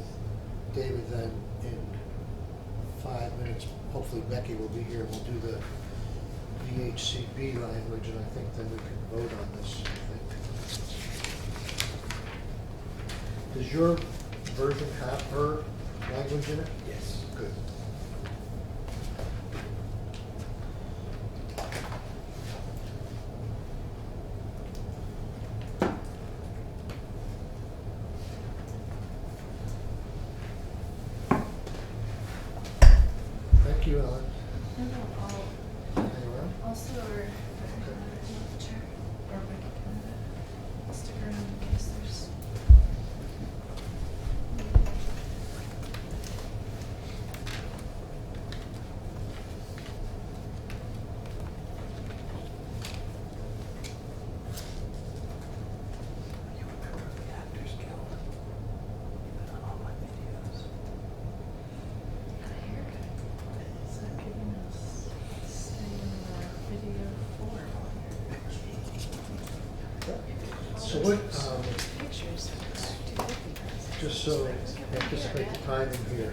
David, then in 5 minutes, hopefully Becky will be here, and we'll do the VHCB language, and I think then we can vote on this, I think. Does your version have her language in it? Yes. Good. Thank you, Ellen. No, I'll Hang around. also, or stick around in case there's. So what, Pictures. just so anticipate the timing here,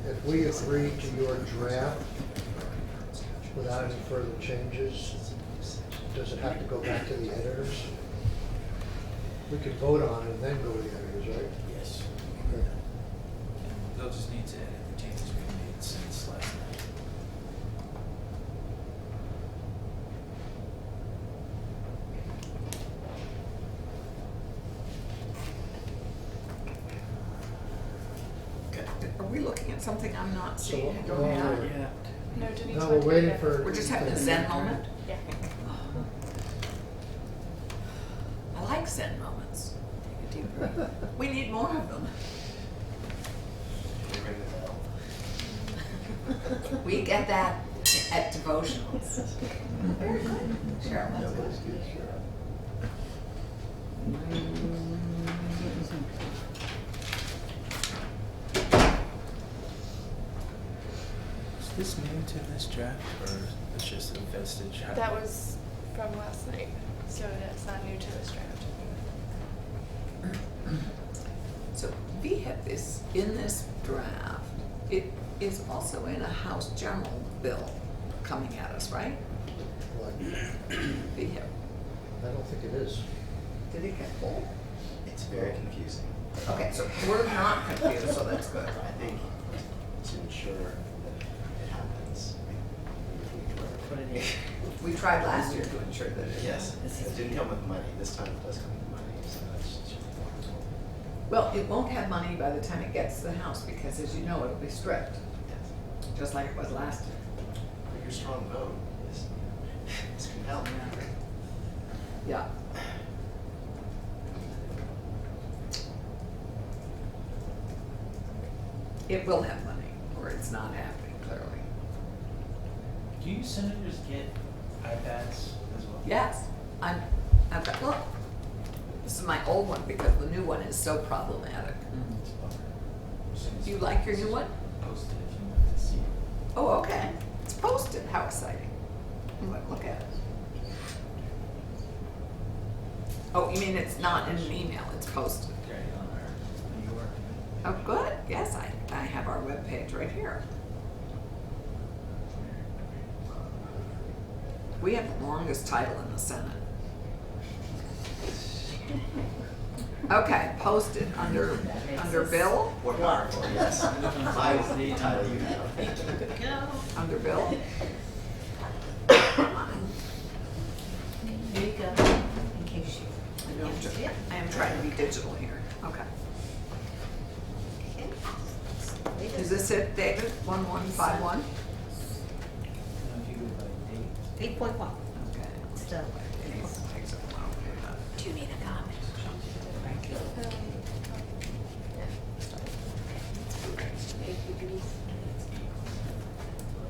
if we agree to your draft without any further changes, does it have to go back to the editors? We could vote on it and then go to the editors, right? Yes. Okay. They'll just need to edit the changes we made since last night. Are we looking at something I'm not So, seeing? I don't well, have. we're- No, Denise. No, we're waiting for. We're just having a Zen moment? Yeah. I like Zen moments. Take a deep breath. We need more of them. They ring the bell. We get that at devotionals. Very good. Cheryl, that's good. Is this new to this draft, or it's just a vestige? That was from last night, so it's not new to this draft. So VHIP is in this draft. It is also in a House General bill coming at us, right? What? VHIP. I don't think it is. Did it get pulled? It's very confusing. Okay, so we're not confused, so that's good. I think to ensure that it happens, Put it in. We tried last year to ensure that it. yes, it didn't come with money. This time it does come with money, so that's. Well, it won't have money by the time it gets to the House, because as you know, it'll be stripped, Yes. just like it was last year. But your strong vote is compelling. Yeah. It will have money, or it's not happening, clearly. Do you senators get iPads as well? Yes, I've got, look, this is my old one, because the new one is so problematic. It's a bummer. Do you like your new one? Post it if you want to see it. Oh, okay, it's posted, how exciting. Look at it. Oh, you mean it's not in an email, it's posted? Right on our New York. Oh, good, yes, I have our webpage right here. We have the longest title in the Senate. Okay, posted under bill, What article, yes. My title you have. under bill. Here you go, in case you. I am trying to be digital here, okay. Is this it, David, 1151? If you go by date. 8.1. Okay. Still. Takes a while to do that. Do you need a copy?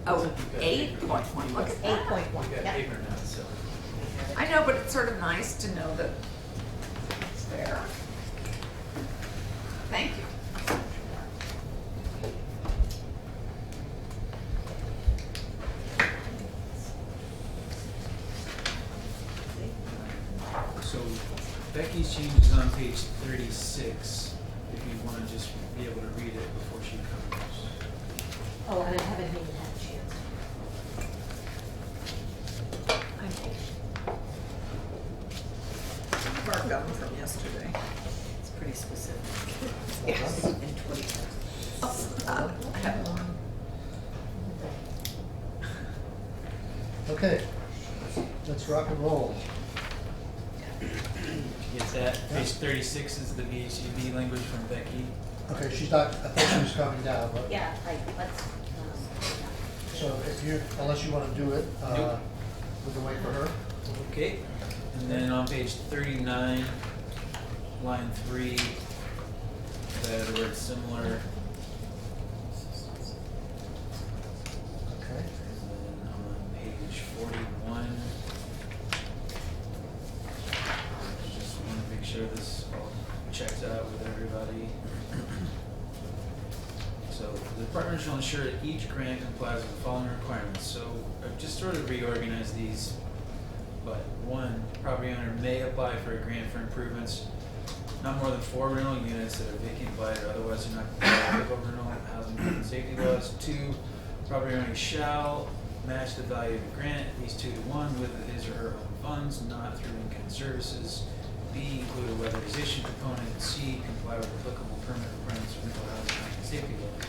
Oh, 8.1, look at that. 8.1, We got yeah. paper now, so. I know, but it's sort of nice to know that it's there. Thank you. So Becky's changes on page 36, if you want to just be able to read it before she comes. Oh, I haven't even had a chance. Mark got them from yesterday. It's pretty specific. Yes. In 20. I have one. Okay, let's rock and roll. Get that? Page 36 is the VHCB language from Becky. Okay, she's not, I thought she was coming down, but, Yeah, let's, so if you, unless you wanna do it, Nope. we can wait for her. Okay. And then on page 39, line 3, the word similar. Okay. And then on page 41, just want to make sure this all checks out with everybody. So the department shall ensure that each grant complies with the following requirements. So I've just sort of reorganized these. But one, property owner may apply for a grant for improvements, not more than 4 rental units that are vacant, blighted, or otherwise are not compliant with rental housing and safety laws. 2, property owner shall match the value of the grant at least 2 to 1 with his or her own funds, not through in-kind services. B, include a weatherization component. C, comply with applicable permit requirements of rental housing and safety laws.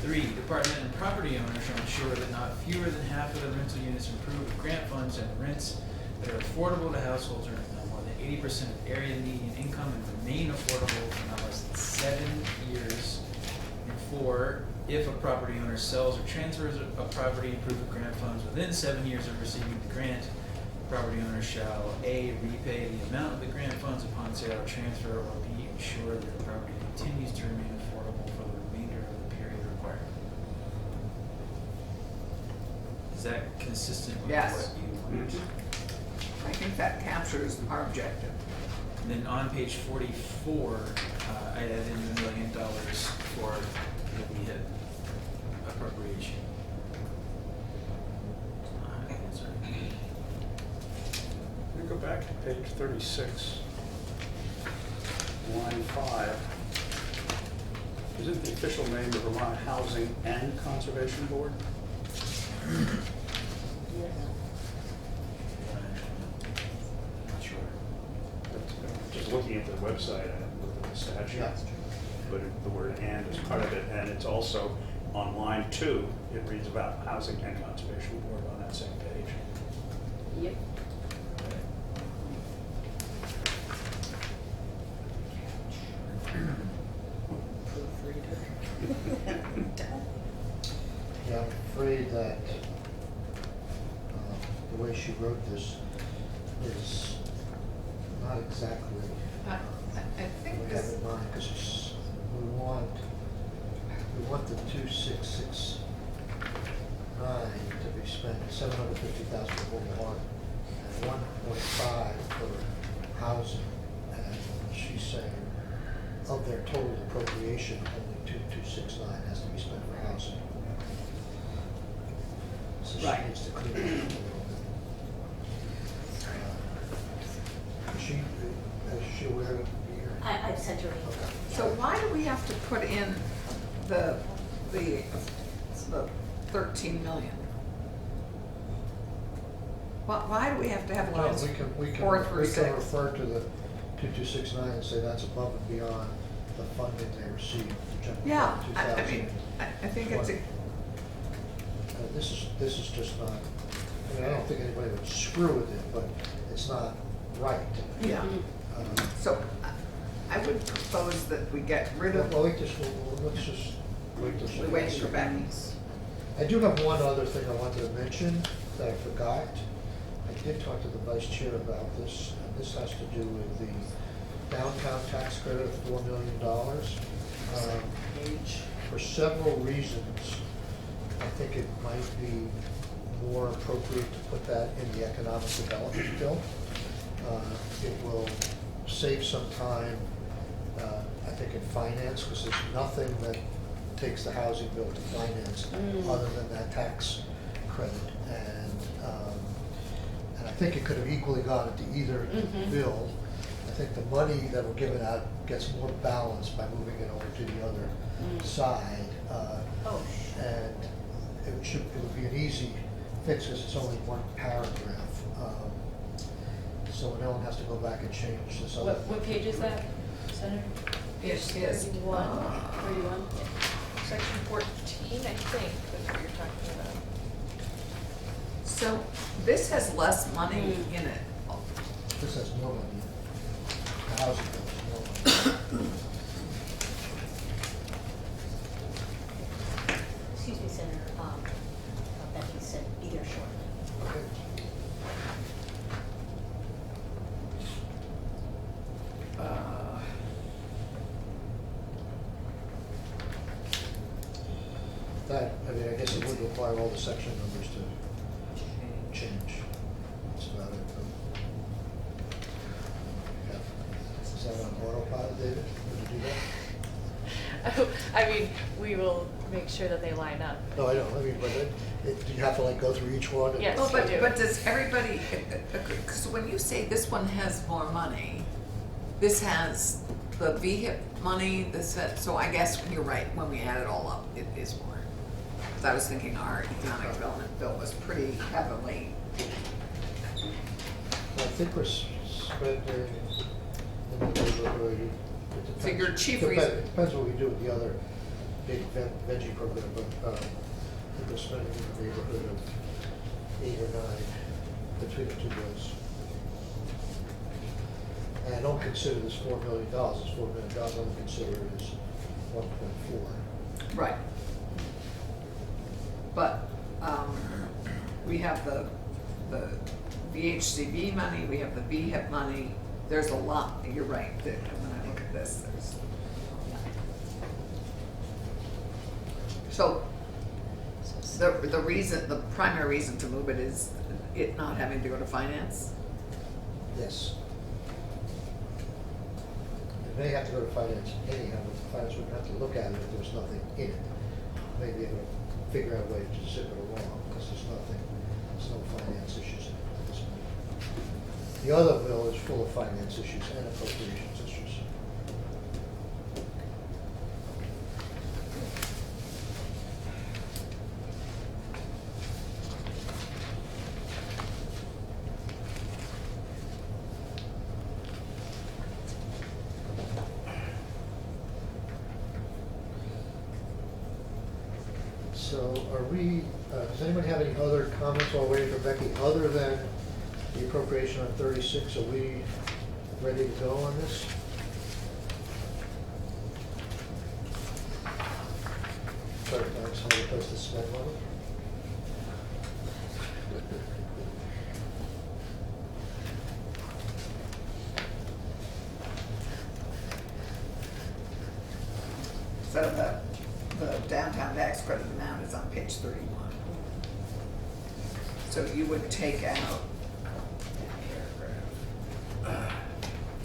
3, department and property owner shall ensure that not fewer than half of the rental units improve with grant funds and rents that are affordable to households earning no more than 80% of area median income and remain affordable for not less than 7 years. And 4, if a property owner sells or transfers a property improved with grant funds within 7 years of receiving the grant, the property owner shall A, repay the amount of the grant funds upon sale or transfer, or B, ensure that the property continues to remain affordable for the remainder of the period required. Is that consistent with Yes. what you wanted? I think that captures our objective. And then on page 44, I added in $1 million for the hit appropriation. Sorry. We go back to page 36, line 5. Isn't the official name of Vermont Housing and Conservation Board? Not sure. Just looking at the website, I haven't looked at the statute. Yeah. But the word "and" is part of it, and it's also on line 2, it reads about Housing and Conservation Board on that same page. Yep. Yeah, I'm afraid that the way she wrote this is not exactly I what think we have this, in mind, because we want the 2,669 to be spent, 750,000 for mobile home and 1.5 for housing. And she's saying of their total appropriation, only 2,269 has to be spent for housing. So she Right. needs to clean it up a little bit. Is she aware of your? I've sent her an email. Okay. so why do we have to put in the 13 million? Why do we have to have John, lines we can 4 through 6? refer to the 2269 and say that's above and beyond the funding they received for general Yeah, fund I 2000. mean, I think it's a, This is just not, I mean, I don't think anybody would screw with it, but it's not right. yeah. So I would propose that we get rid of, Well, let's just wait till she we wait gets for here. Becky. I do have one other thing I wanted to mention that I forgot. I did talk to the vice chair about this, and this has to do with the downtown tax credit of $4 million. For several reasons, I think it might be more appropriate to put that in the economic development bill. It will save some time, I think, in finance, because there's nothing that takes the housing bill to finance other than that tax credit. And I think it could have equally gone into either bill. I think the money that we're giving out gets more balanced by moving it over to the other side. And it would be an easy fix because it's only one paragraph. So no one has to go back and change this other. What page is that, Senator? It is, 31, 31, section 14, I think, that's what you're talking about. so this has less money in it. This has more money. The housing bill has more money. Excuse me, Senator, Becky said either shortly. Okay. That, I mean, I guess it would require all the section numbers to change. That's about it. Yeah. Is that on autopilot, David? Would you do that? I mean, we will make sure that they line up. No, I don't. I mean, but do you have to like go through each one? and- Yes. Well, we do. but does everybody, because when you say this one has more money, this has the VHIP money, so I guess you're right, when we add it all up, it is more. 'Cause I was thinking our economic development bill was pretty heavily, I think we're spending in the neighborhood. It depends- So your chief depends- reason- It depends what we do with the other big veggie program, but I think we're spending in the neighborhood of 8 or 9 between the two bills. And I don't consider this $4 million as $4 million, I only consider it as 1.4. right. But, we have the VHCB money, we have the VHIP money, there's a lot, you're right, that when I look at this, there's. So, the reason, the primary reason to move it is it not having to go to finance? Yes. It may have to go to finance anyhow, but the finance wouldn't have to look at it if there's nothing in it. Maybe it would figure out a way to zip it along, because there's no finance issues in it at this point. The other bill is full of finance issues and appropriations issues. So are we, does anybody have any other comments while waiting for Becky, other than the appropriation on 36? Are we ready to go on this? Sorry, thanks, how many places to spend money? So the downtown tax credit amount is on page 31. So you would take out that paragraph.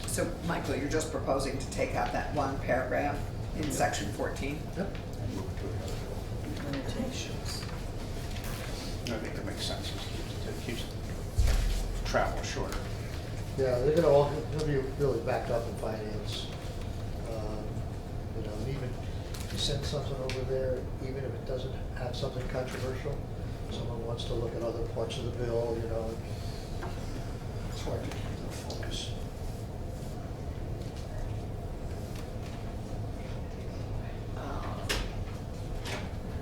So Michael, you're just proposing to take out that one paragraph in section 14? Yep. And move it to another bill. Limitations. I think that makes sense. It keeps travel shorter. Yeah, they're gonna be really backed up in finance. You know, and even if you send something over there, even if it doesn't have something controversial, someone wants to look at other parts of the bill, you know, It's hard to keep the focus.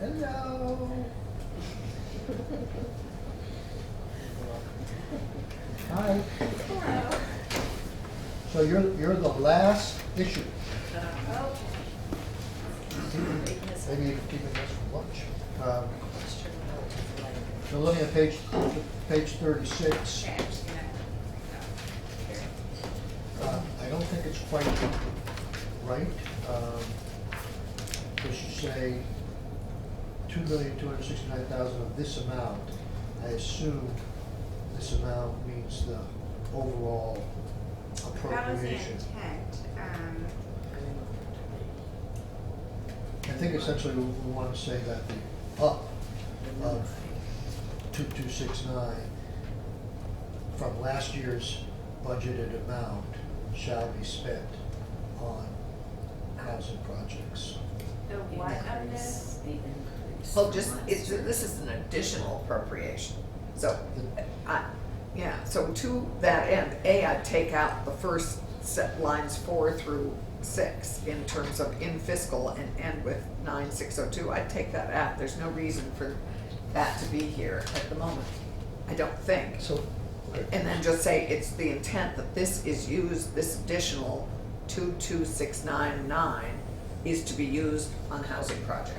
Hello. Hi. Hello. So you're the last issue. Okay. Maybe you can keep it this for lunch. So looking at page 36, Okay, I'm just gonna. I don't think it's quite right. Because you say 2,269,000 of this amount. I assume this amount means the overall appropriation. That was the intent. I think essentially we want to say that the up of 2,269 from last year's budgeted amount shall be spent on housing projects. The what of this? The increase. Well, from just, last it's, year. this is an additional appropriation. So, yeah, so to that end, I'd take out the first set lines 4 through 6 in terms of in fiscal and end with 9602. I'd take that out. There's no reason for that to be here at the moment, I don't think. So, okay. And then just say it's the intent that this is used, this additional 22699 is to be used on housing projects.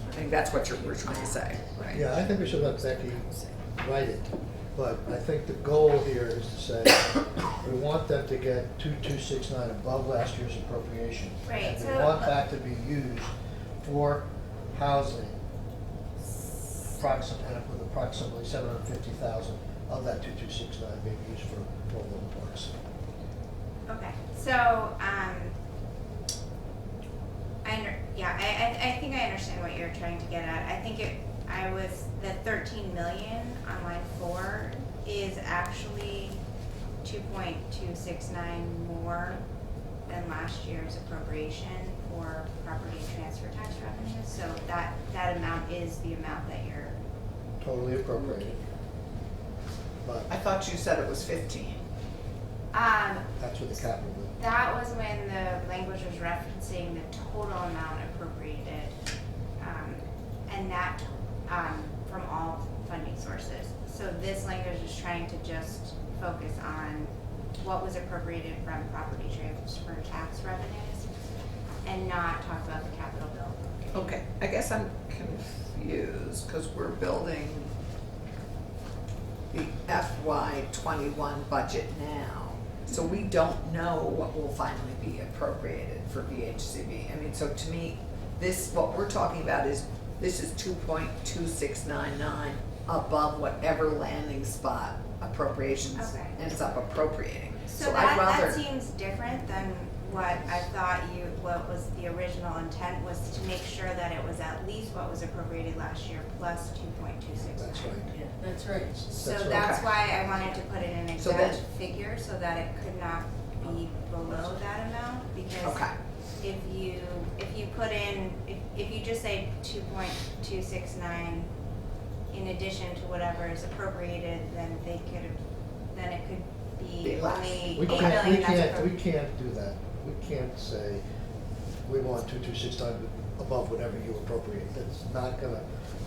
I think that's what we're trying to say, right? Yeah, I think we should let Becky write it, but I think the goal here is to say, we want them to get 2,269 above last year's appropriation. Right, And we so- want that to be used for housing, with approximately 750,000 of that 2,269 being used for mobile parks. Okay, so, I think I understand what you're trying to get at. I think the 13 million on line 4 is actually 2.269 more than last year's appropriation for property transfer tax revenues. So that amount is the amount that you're, Totally appropriate. But I thought you said it was 15. that's with the capital bill. that was when the language was referencing the total amount appropriated, and that, from all funding sources. So this language is trying to just focus on what was appropriated from property transfer tax revenues and not talk about the capital bill. Okay, I guess I'm confused because we're building the FY21 budget now. So we don't know what will finally be appropriated for VHCB. I mean, so to me, what we're talking about is, this is 2.2699 above whatever landing spot appropriations Okay. ends up appropriating. So I'd rather. that seems different than what I thought what was the original intent was to make sure that it was at least what was appropriated last year plus 2.269. That's right. Yeah, that's right. So That's right. that's Okay. why I wanted to put in an So exact then- figure so that it could not be below that amount, because Okay. if you put in, if you just say 2.269 in addition to whatever is appropriated, then it could be Be less. only We 8 can't, million we that's can't, we appropriated. can't do that. We can't say, we want 2,269 above whatever you appropriate. That's not gonna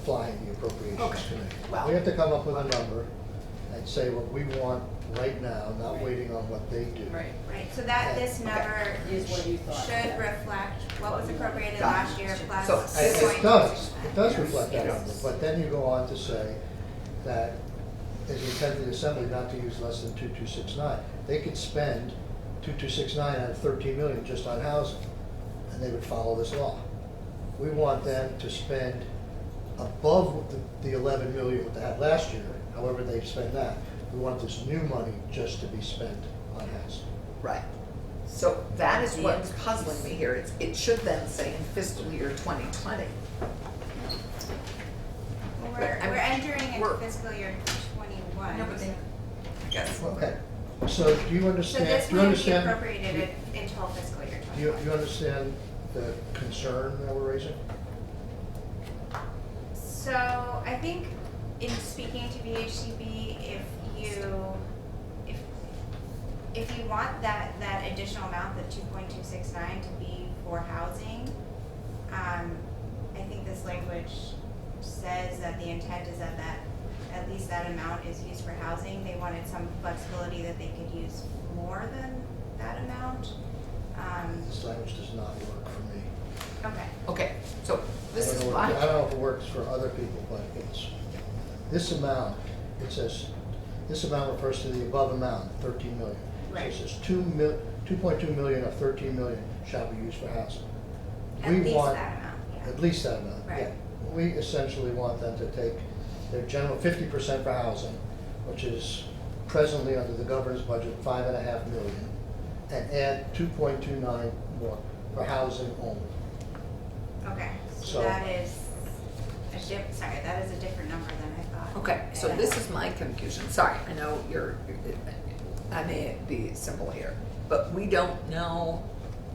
fly in the appropriations Okay. committee. Well- We have to come up with a number and say what we want right now, not waiting on what they do. Right. Right, so that this Okay. number Is what you thought. should reflect what was appropriated Got last it. year plus So It 2.269. does reflect that Yes. number, but then you go on to say that it's intended the assembly not to use less than 2,269. They could spend 2,269 out of 13 million just on housing, and they would follow this law. We want them to spend above the 11 million what they had last year, however they spend that. We want this new money just to be spent on housing. Right. So that is what's puzzling me here. It should then say in fiscal year 2020. Well, But, we're I mean, entering we're- into fiscal year 21. No, but they- I guess. Okay, so do you So understand, this do you wouldn't be understand? appropriated until fiscal year Do you 21. understand the concern that we're raising? So I think in speaking to VHCB, if you if you want that additional amount, the 2.269 to be for housing, I think this language says that the intent is that at least that amount is used for housing. They wanted some flexibility that they could use more than that amount. This language does not work for me. Okay. Okay, so this is I don't why. know if it works for other people, but it's, this amount, it says, this amount refers to the above amount, 13 million. Right. So it says 2.2 million of 13 million shall be used for housing. At We least want- that amount, yeah. At least that amount, Right. yeah. We essentially want them to take their general 50% for housing, which is presently under the governor's budget, 5.5 million, and add 2.29 more for housing only. Okay, So- so that is that is a different number than I thought. Okay, so this is my confusion. Sorry, I know I may be simple here, but we don't know,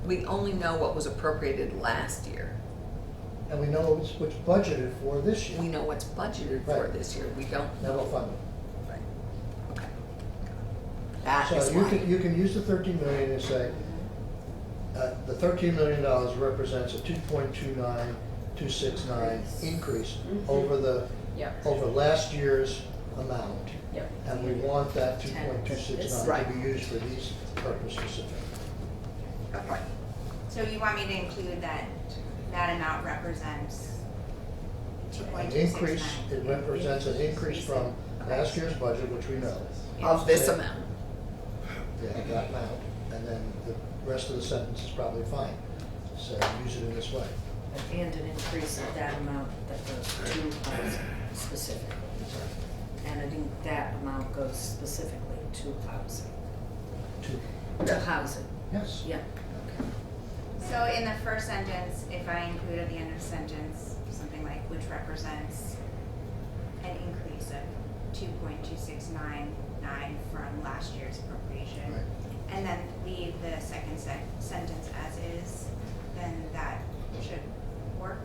we only know what was appropriated last year. And we know what's budgeted for this year. We know what's budgeted for Right. this year. We don't Never know. funded. Right. Okay. That is So why. you can use the 13 million and say, the $13 million represents a 2.29269 increase over Yep. over last year's amount. Yep. And we want that 2.269 Right. to be used for these purposes specifically. Okay. So you want me to include that amount represents An 2.269? increase, it represents an increase from last year's budget, which we know. Of this Say- amount. Yeah, that amount, and then the rest of the sentence is probably fine. So use it in this way. And an increase of that amount that goes to housing specifically. And I think that amount goes specifically to housing. To housing, Yes. yeah. So in the first sentence, if I include at the end of the sentence, something like, which represents an increase of 2.2699 from last year's appropriation, Right. and then leave the second sentence as is, then that should work.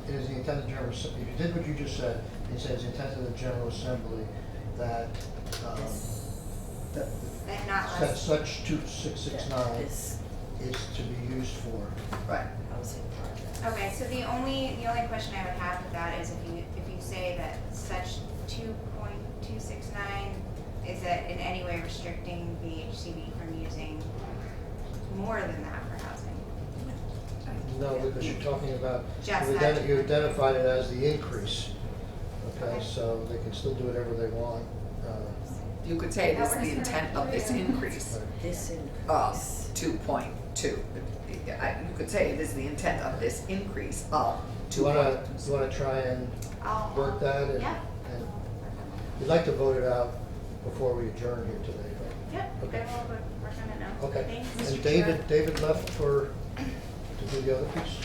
It is the intent of the General, if you did what you just said, it says the intent of the General Assembly that, that And not that less, such 2669 This is to be used for. Right. housing project. okay, so the only question I would have with that is if you say that such 2.269, is that in any way restricting VHCB from using more than that for housing? No, because you're talking about, Just you that. you identified it as the increase. Okay, Okay. so they can still do whatever they want. You could say this is the intent of this increase This of increase. 2.2. You could say it is the intent of this increase of Do you 2.2. wanna try and I'll work that? And- Yeah. and We'd like to vote it out before we adjourn here today, right? Yep, Okay. I will work on it now. Okay. Thanks. And Mr. David left to do the other piece?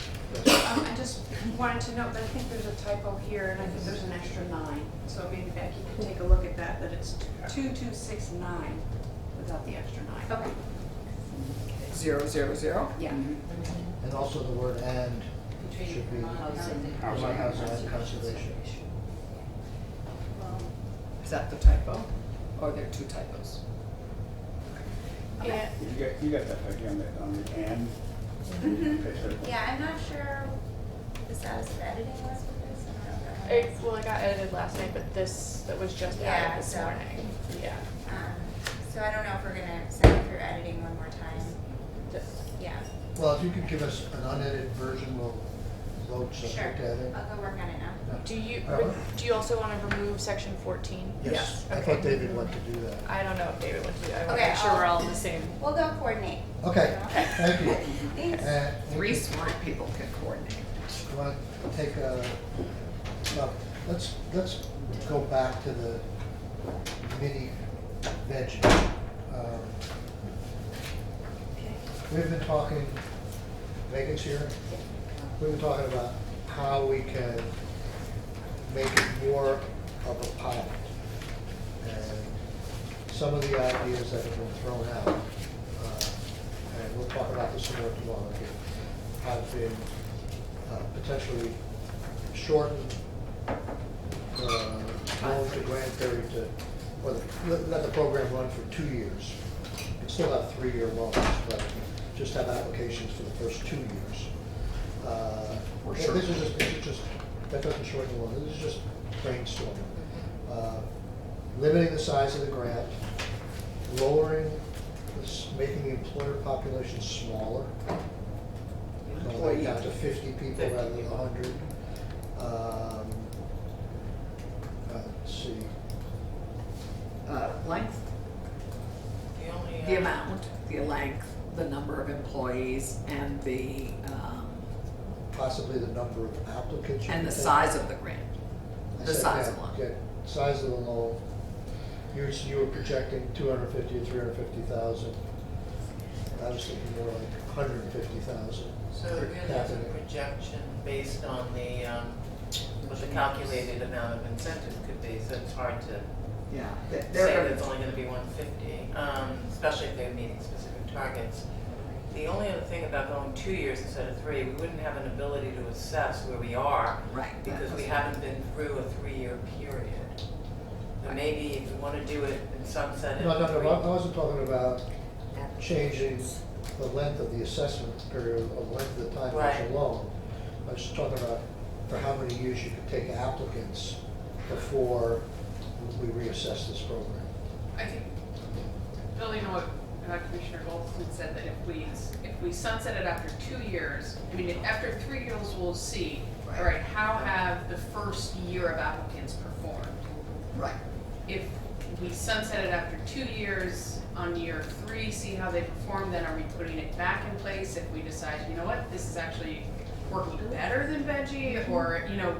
Yes. I just wanted to note that I think there's a typo here, and I think there's an extra 9. So maybe Becky can take a look at that it's 2269 without the extra 9. Okay. 000? Yeah. And also the word "and" should be Housing. Vermont Housing and Conservation. Is that the typo? Or there are two typos? Yeah, You got that again, on the and? Yeah, I'm not sure the status of editing was with this. I don't know if It got edited last night, but that was just Yeah, added this so- morning. Yeah. So I don't know if we're gonna send it through editing one more time. Yeah, Well, if you could give us an unedited version, we'll vote sure. subject to edit. I'll go work on it now. Do you Alright. also want to remove section 14? Yes, I Okay. thought David wanted to do that. I don't know if David wants to do that. I want to Okay, make sure we're all in the same. We'll go coordinate. Okay, thank you. Thanks. Three smart people can coordinate. You want to take a, well, let's go back to the mini veg. We've been talking, Megan's here, we've been talking about how we can make it more of a pilot. And some of the ideas that have been thrown out, and we'll talk about this some more tomorrow, have been potentially shortened, going to Grand Prairie to, or let the program run for 2 years. still have 3-year loans, but just have applications for the first 2 years. Yeah, this is just, that doesn't shorten the loan, this is just brainstorming. Limiting the size of the grant, lowering, making the employer population smaller, like down to 50 people rather than 100. Let's see. Length, The only, the amount, the length, the number of employees, and the, Possibly the number of applicants. you and can the take. size of the grant. I The said, size yeah, of the loan. yeah, size of the loan. You were projecting 250 or 350,000. I was thinking more like 150,000. so it really is a projection based on the, what the calculated amount of incentive could be, so it's hard to Yeah. say that it's only gonna be 150, especially if they're meeting specific targets. The only other thing about going 2 years instead of 3, we wouldn't have an ability to assess where we are. Right. Because we haven't been through a 3-year period. So maybe if you wanna do it and sunset it. No, in 3 I wasn't talking about changing the length of the assessment period, or the length of the time Right. as a loan. I was just talking about for how many years you could take applicants before we reassess this program. I think, building on what Commissioner Goldstein said, that if we sunset it after 2 years, I mean, after 3 years, we'll see, all right, how have the first year of applicants performed? Right. If we sunset it after 2 years, on year 3, see how they perform, then are we putting it back in place if we decide, you know what, this is actually working better than veggie, or, you know,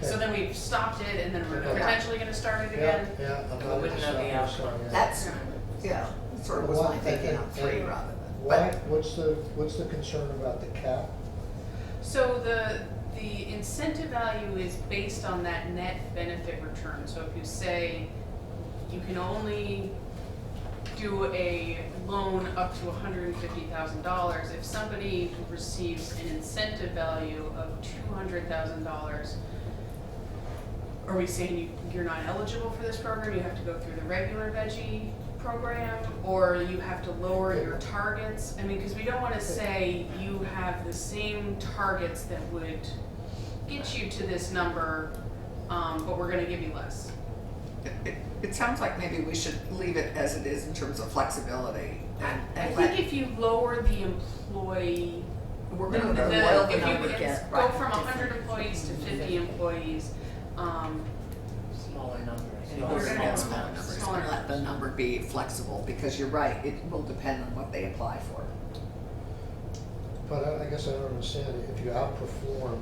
so Okay. then we've stopped it and then we're Okay. potentially gonna start it Yeah, again? yeah. I'm We not wouldn't know the starting outcome. yet. That's, yeah, sort of was my thinking on 3 rather than. Why, what's the concern about the cap? So the incentive value is based on that net benefit return. So if you say you can only do a loan up to $150,000, if somebody receives an incentive value of $200,000, are we saying you're not eligible for this program, you have to go through the regular veggie program, or you have to lower your targets? I mean, because we don't want to say you have the same targets that would get you to this number, but we're gonna give you less. It sounds like maybe we should leave it as it is in terms of flexibility. I think if you lower the employee, We're the, gonna the, boil the if you number it's again, go right. from 100 employees to 50 employees, Smaller numbers. We're gonna get smaller Smaller numbers, numbers. and let the number be flexible, because you're right, it will depend on what they apply for. But I guess I don't understand, if you outperform,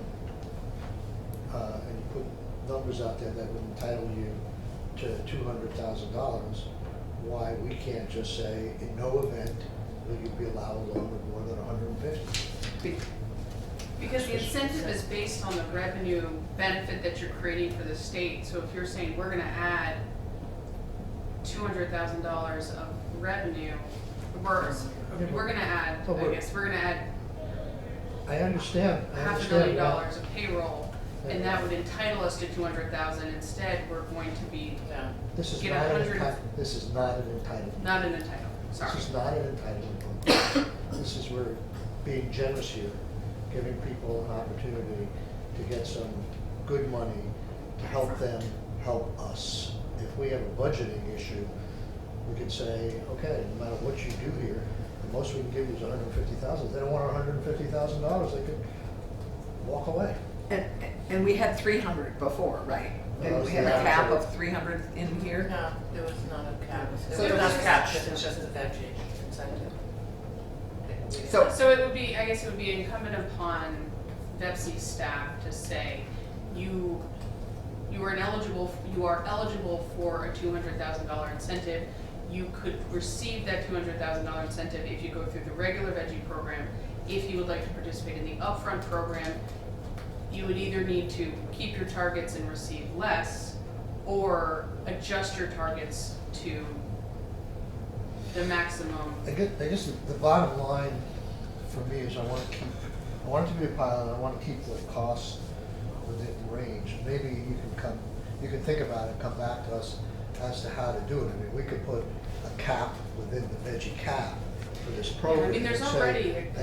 and you put numbers out there that would entitle you to $200,000, why we can't just say, in no event will you be allowed a loan of more than 150? because the incentive is based on the revenue benefit that you're creating for the state. So if you're saying we're gonna add $200,000 of revenue, we're gonna add, But I guess, we're gonna add I understand $500,000 that. of payroll, and that would entitle us to 200,000. Instead, we're going to be, This is get not an 100 this is not an entitlement. not an entitlement, sorry. This is not an entitlement. This is, we're being generous here, giving people an opportunity to get some good money to help them help us. If we have a budgeting issue, we could say, okay, no matter what you do here, the most we can give you is 150,000. If they don't want $150,000, they could walk away. And we had 300 before, right? Didn't we have a cap of 300 in here? No, there was not a cap. So There was there not was- a cap, it was just a veggie incentive. So- it would be, I guess it would be incumbent upon VEPSI staff to say, you are eligible for a $200,000 incentive. You could receive that $200,000 incentive if you go through the regular veggie program. If you would like to participate in the upfront program, you would either need to keep your targets and receive less, or adjust your targets to the maximum. I guess the bottom line for me is I want it to be a pilot, I want to keep the costs within range. Maybe you can think about it, come back to us as to how to do it. I mean, we could put a cap within the veggie cap for this program. I mean, there's and say- already a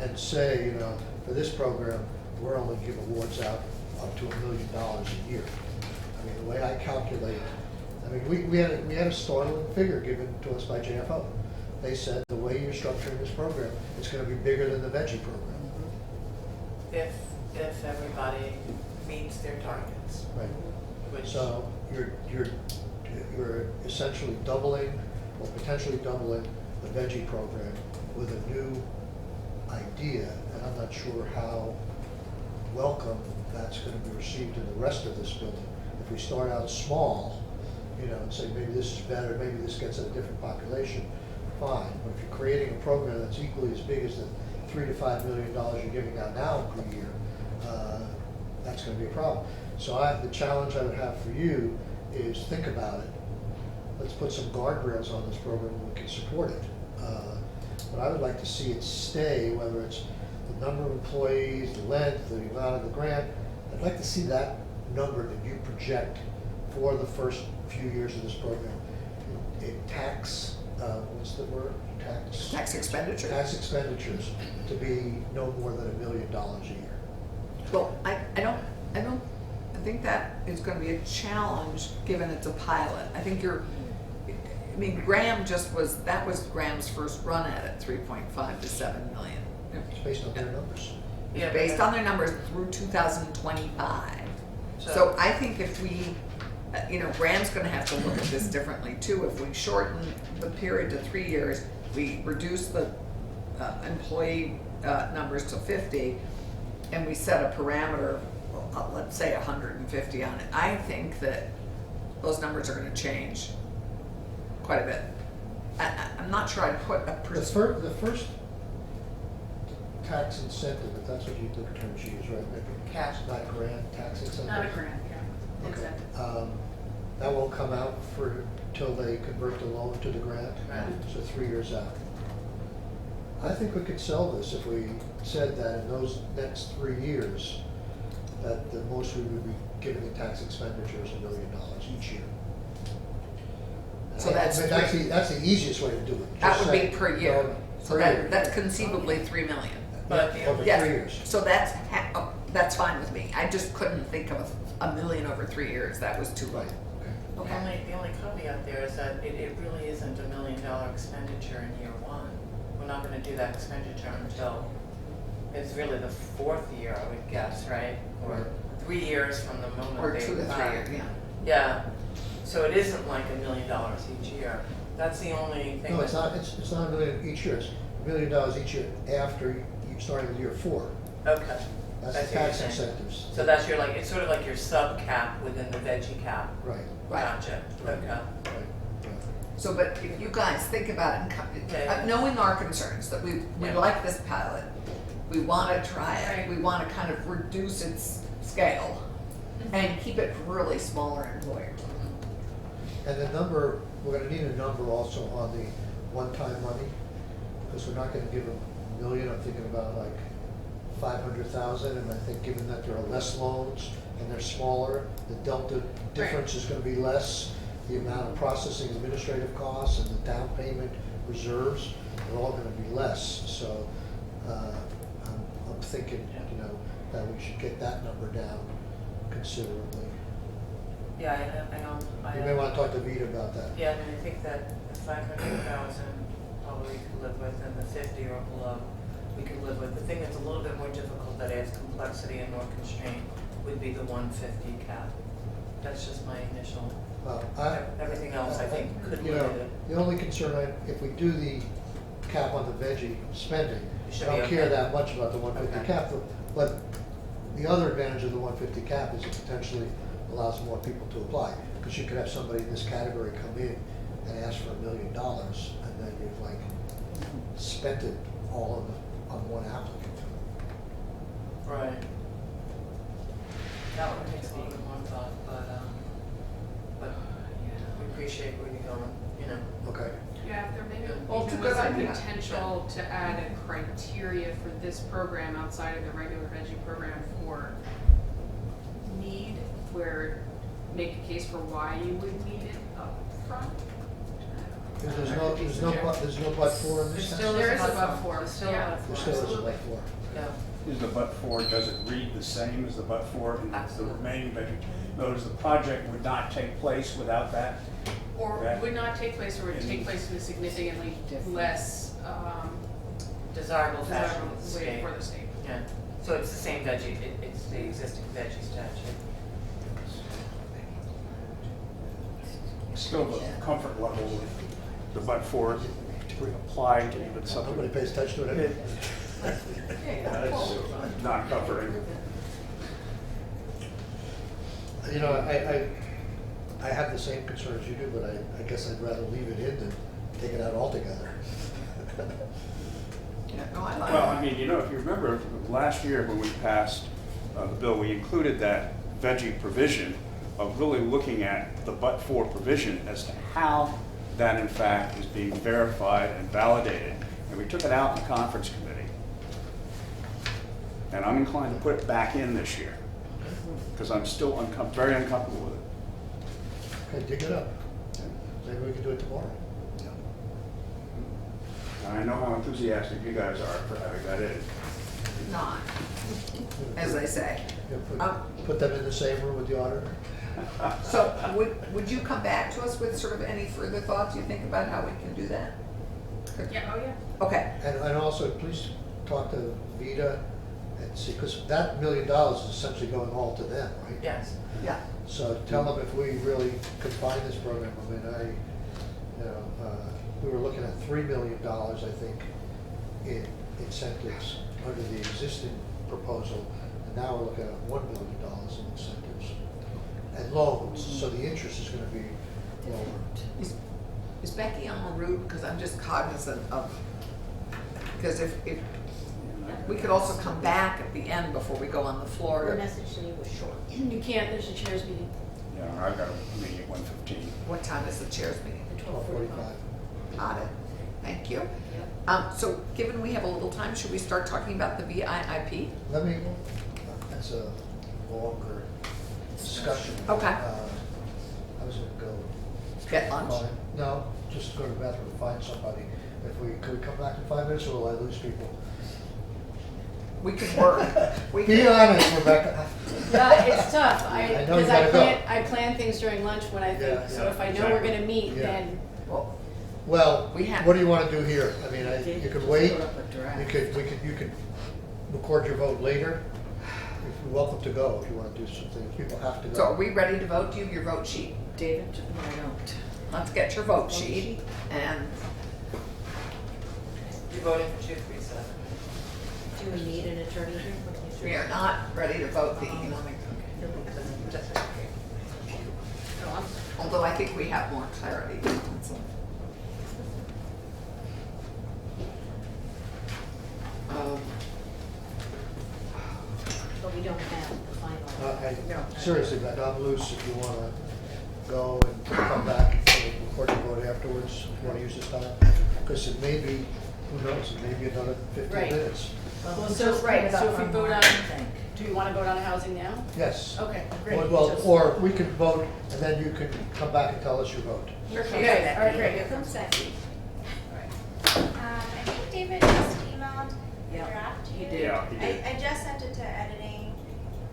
And say, you know, for this program, we're only give awards out up to $1 million a year. I mean, the way I calculate, I mean, we had a startling figure given to us by JFO. They said, the way you're structuring this program, it's gonna be bigger than the veggie program. If everybody meets their targets, Right. which. So you're essentially doubling, or potentially doubling the veggie program with a new idea, and I'm not sure how welcome that's gonna be received in the rest of this building. If we start out small, you know, and say maybe this is better, maybe this gets at a different population, fine. But if you're creating a program that's equally as big as the $3 to $5 million you're giving out now per year, that's gonna be a problem. So the challenge I would have for you is think about it. Let's put some guardrails on this program and we can support it. But I would like to see it stay, whether it's the number of employees, the length, the amount of the grant. I'd like to see that number that you project for the first few years of this program. What's the word? Tax expenditure. Tax expenditures to be no more than $1 million a year. Well, I think that is gonna be a challenge, given it's a pilot. I think I mean, Graham that was Graham's first run at it, 3.5 to 7 million. It's based on their numbers. Yeah, Based but- on their numbers through 2025. So I think if we, Graham's gonna have to look at this differently too. If we shorten the period to 3 years, we reduce the employee numbers to 50, and we set a parameter, let's say 150 on it, I think that those numbers are gonna change quite a bit. I'm not sure I'd put a The first tax incentive, if that's what the terms you use, right? Maybe Cash. Not grant, tax incentive? Not a grant, yeah. Okay. Incentive. That won't come out till they convert the loan to the grant? Right. So 3 years out. I think we could sell this if we said that in those next 3 years, that the most we would be giving in tax expenditures $1 million each year. So that's But that's the easiest way to do it. That Just would be say, per year. no, So per year. that's conceivably 3 million. But Yeah, over Yes. 3 years. So that's fine with me. I just couldn't think of $1 million over 3 years. That was too low. Right, okay. The only caveat there is that it really isn't $1 million expenditure in year one. We're not gonna do that expenditure until, it's really the 4th year, I would guess, right? Right. Or 3 years from the moment Or they 2 to 3 apply. years, yeah. Yeah, so it isn't like $1 million each year. That's the only thing. No, it's that- not, it's not $1 million each year, it's $1 million each year after you started with year 4. Okay. That's the what you're tax saying. incentives. So that's it's sort of like your sub cap within the veggie cap. Right, Right. Gotcha, okay. right. So, but if you guys think about it, Yeah. knowing our concerns, that we Yeah. like this pilot, we wanna try it, Right. we wanna kind of reduce its scale and keep it for really smaller employers. And the number, we're gonna need a number also on the one-time money, because we're not gonna give them $1 million, I'm thinking about like 500,000, and I think given that there are less loans and they're smaller, the delta difference is gonna be less. The amount of processing administrative costs and the down payment reserves are all gonna be less. So, I'm thinking, that we should get that number down considerably. Yeah, You may wanna talk to Vita about that. Yeah, I mean, I think that the 500,000 probably we could live with, and the 50 or below we could live with. The thing that's a little bit more difficult, that adds complexity and more constraint, would be the 150 cap. That's just my initial, everything else I think could You live know, with it. the only concern, if we do the cap on the veggie spending, It I should don't be care okay. that much about the 150 Okay. cap, but the other advantage of the 150 cap is it potentially allows more people to apply. Because you could have somebody in this category come in and ask for $1 million, and then you've like spent it all on one applicant. Right. That one makes me even more thought, but we appreciate where you're going, Okay. Yeah, if there maybe Well, it's a even good was a idea. potential to add a criteria for this program outside of the regular veggie program for need, where make a case for why you would need it up front? There's no but for in There this still section? There is is a a but but for. for, Still yeah. a but There for. still is a Absolutely. but for. Yeah. Is the but for, does it read the same as the but for in the Absolutely. remaining veggie? In other words, the project would not take place without that? Or That- would not take place, or would take place in a significantly less, Desirable fashion desirable of the way state. for the state. Yeah, so it's the same veggie, it's the existing veggie statute. Still the comfort level with the but for applied to even something. Nobody pays attention to it. That's not comforting. You know, I have the same concerns you do, but I guess I'd rather leave it in than take it out altogether. Yeah, no, I like it. Well, I mean, you know, if you remember last year when we passed the bill, we included that veggie provision of really looking at the but-for provision as to how that in fact is being verified and validated. And we took it out in the conference committee. And I'm inclined to put it back in this year because I'm still very uncomfortable with it. Okay, dig it up. Maybe we can do it tomorrow. And I know how enthusiastic you guys are for having that in. Not, as I say. Yeah, put them in the same room with the auditor. So would you come back to us with sort of any further thoughts you think about how we can do that? Yeah, oh yeah. Okay, And also, please talk to Vita and see, because that $1 million is essentially going all to them, right? Yes. yeah. So tell them if we really confine this program, I mean, we were looking at $3 million, I think, in incentives under the existing proposal, and now we're looking at $1 million in incentives and loans, so the interest is gonna be lower. Is Becky on the route? Because I'm just cognizant of, because if we could also come back at the end before we go on the Your floor. message to me was short. You can't, there's a chairs meeting. Yeah, I've got a meeting at 1:15. What time is the chairs meeting? The 12:45. Got it. Thank you. So given we have a little time, should we start talking about the VIIP? Let me, that's a longer discussion. Okay. I was gonna go. Get lunch? No, just go to the bathroom and find somebody. Could we come back in 5 minutes, or will I lose people? We could work. We Be could- honest, Rebecca. Yeah, it's tough, I know you because gotta go. I plan things during lunch when I Yeah, think, so yeah, if I know we're exactly. gonna meet, Yeah. then, Well, We have- what do you wanna do here? I mean, you could wait, Put up a draft. you could record your vote later. You're welcome to go if you wanna do something, people have to go. So are we ready to vote? Do you have your vote sheet? David, no, I don't. Let's get your vote sheet and You're voting for 237. Do we need an attorney here? we are not ready to vote the economic. Although I think we have more clarity. But we don't have the final. Seriously, Beck, I'm loose if you wanna go and come back and record your vote afterwards, if you wanna use this time. Because it may be, who knows, it may be another 15 Right. minutes. well, we so, just right, put it so up if we on vote line, on, I think. do we wanna vote on housing now? Yes. Okay, great. Well, Just- or we can vote, and then you can come back and tell us your vote. Okay, all right, great. Here comes Becky. All right. I think David just emailed the Yeah, draft to he you. did. Yeah, he did. I just sent it to editing,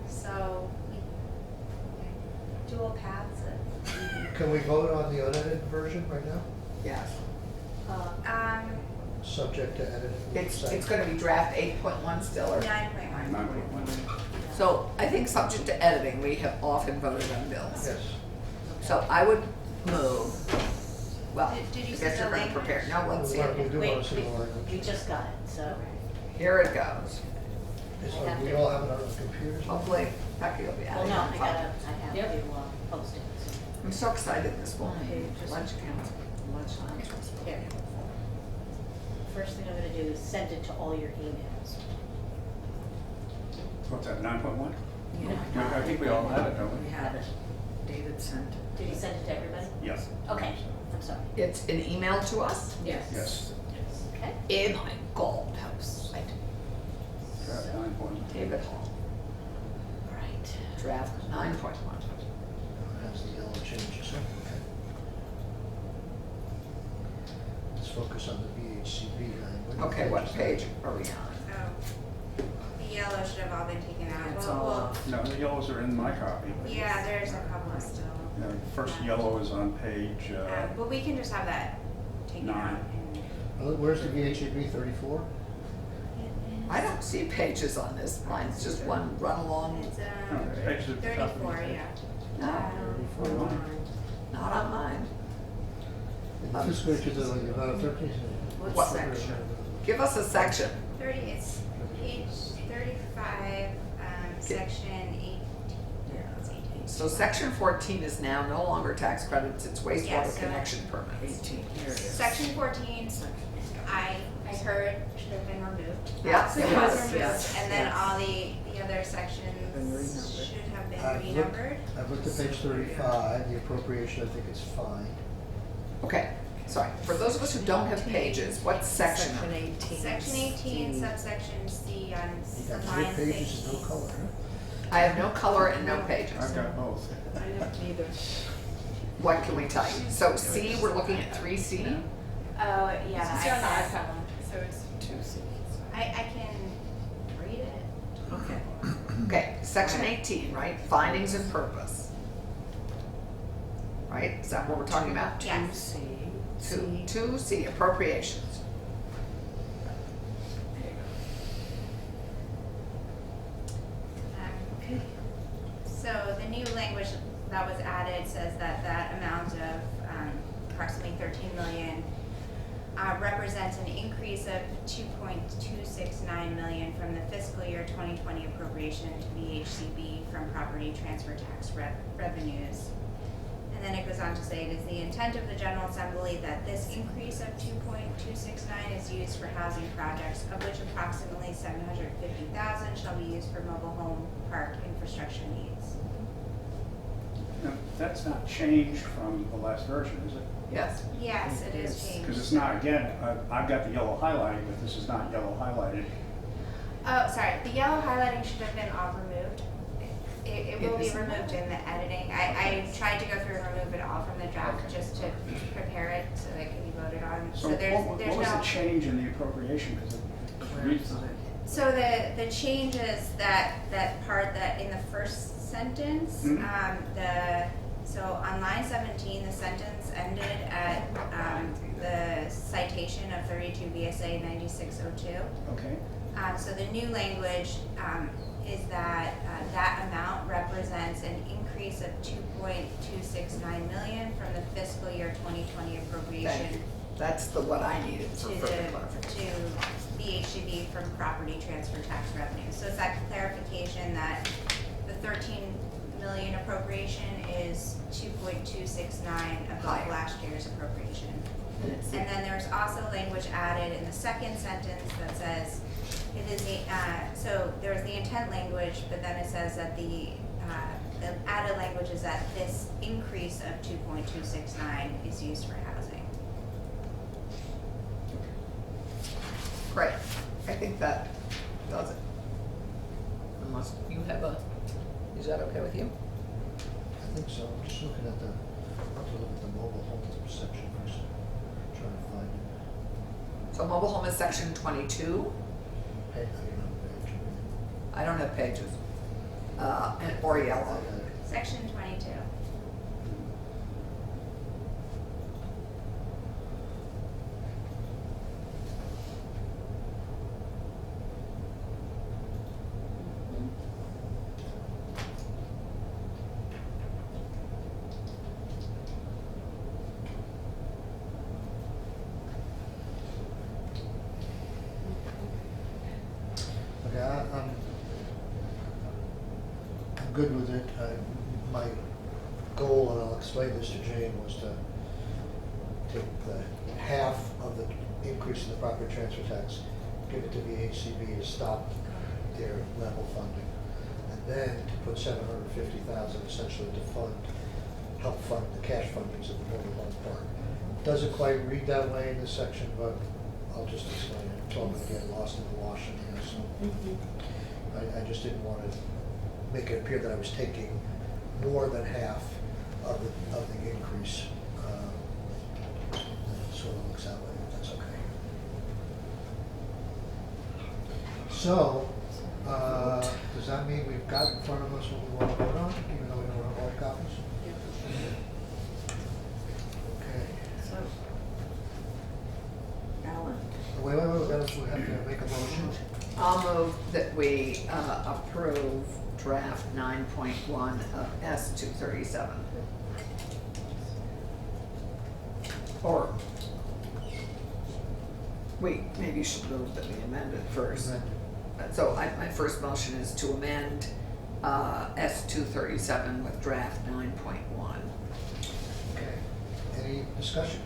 so dual paths of, Can we vote on the unedited version right now, Yes. subject to editing? It's gonna be draft 8.1 still, or? 9.1. 9.1. So I think subject to editing, we have often voted on bills. Yes. So I would move, well, I Did you guess see the you're gonna language? prepare, no, let's see We it. do Wait, wanna see the language. we just got it, so. Here it goes. We all have it on our computers? Hopefully, Becky will be Well, adding no, on. I have Yep. to post it, so. I'm so excited this morning. Okay, just- Lunch council, lunchtime. Here. First thing I'm gonna do is send it to all your emails. What's that, 9.1? Yeah. I think we all have it, don't We we? have it. David sent it. Did you send it to everybody? Yes. Okay, I'm sorry. It's an email to us Yes. Yes. Okay. in my gold house. Draft 9.1. David Hall, All right. draft 9.1. page are we on? Oh, the yellow should have all been taken out. It's Well, all well, off. No, the yellows are in my copy. yeah, there's a couple still. You know, first yellow is on page, But we can just have that taken 9. out. And Where's the VHAB 34? I don't see pages on this, mine's just one run along. it's No, it's pages at the top of the 34, page. yeah. No, not on mine. In the fiscal year 2013. What section? Give us a section. 30, it's page 35, section 18. It's 18. So section 14 is now no longer tax credits, it's Yeah, wastewater so- connection permits. 18, here it is. Section 14, I heard should have been removed. Yeah, So it it was was, removed, yes, and then yes. all the other sections Been renumbered. should have been I've looked, renumbered. I've looked at page 35, the appropriation, I think it's fine. Okay, sorry, for those of us who don't have pages, what section? Section 18. Section 18, subsection C on You got line three pages and no 6. color, I have no color and no pages. I've got both. I don't either. What can we type? So C, we're looking at 3C? Oh, yeah, It's I on the said, iPad one, so it's 2C. I can read it. Okay. Okay, section 18, right? Findings and purpose. Right, is that what we're talking about? Yes. 2C, appropriations. So the new language that was added says that that amount of approximately 13 million represents an increase of 2.269 million from the fiscal year 2020 appropriation to VHCB from property transfer tax revenues. And then it goes on to say, it is the intent of the General Assembly that this increase of 2.269 is used for housing projects, of which approximately 750,000 shall be used for mobile home park infrastructure needs. Now, that's not changed from the last version, is it? Yes. Yes, it is changed. Because it's not, again, I've got the yellow highlighting, but this is not yellow highlighted. Oh, sorry, the yellow highlighting should have been all removed. It will be It is. removed in the editing. I tried to go through and remove it all from the draft Okay. just to prepare it so that it can be voted on. So what there's was no. the change in the appropriation? Because it reads, So the change is that part that in the first sentence, Mhm. so on line 17, the sentence ended at the citation of 32 VSA 9602. okay, So the new language is that that amount represents an increase of 2.269 million from the fiscal year 2020 appropriation Thank you. That's the what I needed to for further clarification. to VHCB from property transfer tax revenue. So it's that clarification that the 13 million appropriation is 2.269 above Higher. last year's appropriation. And it's the- And then there's also language added in the second sentence that says, it is the, so there's the intent language, but then it says that the added language is that this increase of 2.269 is used for housing. Great, I think that does it. Unless you have is that okay with you? I think so, I'm just looking at I'll have to look at the mobile homes section first, trying to find it. So mobile home is section 22. Hey, I don't know, page. I don't have pages. Or yellow. Section 22. Okay, I'm good with it. My goal, and I'll explain this to Jane, was to take the half of the increase in the property transfer tax, give it to VHCB to stop their level funding, and then to put 750,000 essentially to help fund the cash fundings of the mobile home park. Doesn't quite read that way in this section, but I'll just explain it. It's all going to get lost in the wash in here, so. I just didn't want to make it appear that I was taking more than half of the increase. It sort of looks that way, but that's okay. So, does that mean we've got in front of us what we want to vote on, even though we don't have all copies? Okay. So, Alan, Wait, we have to make a motion. I'll move that we approve draft 9.1 of S.237. Or, wait, maybe you should move that we amend it first. Amend So my first motion is to amend S.237 with draft 9.1. Okay. Any discussion?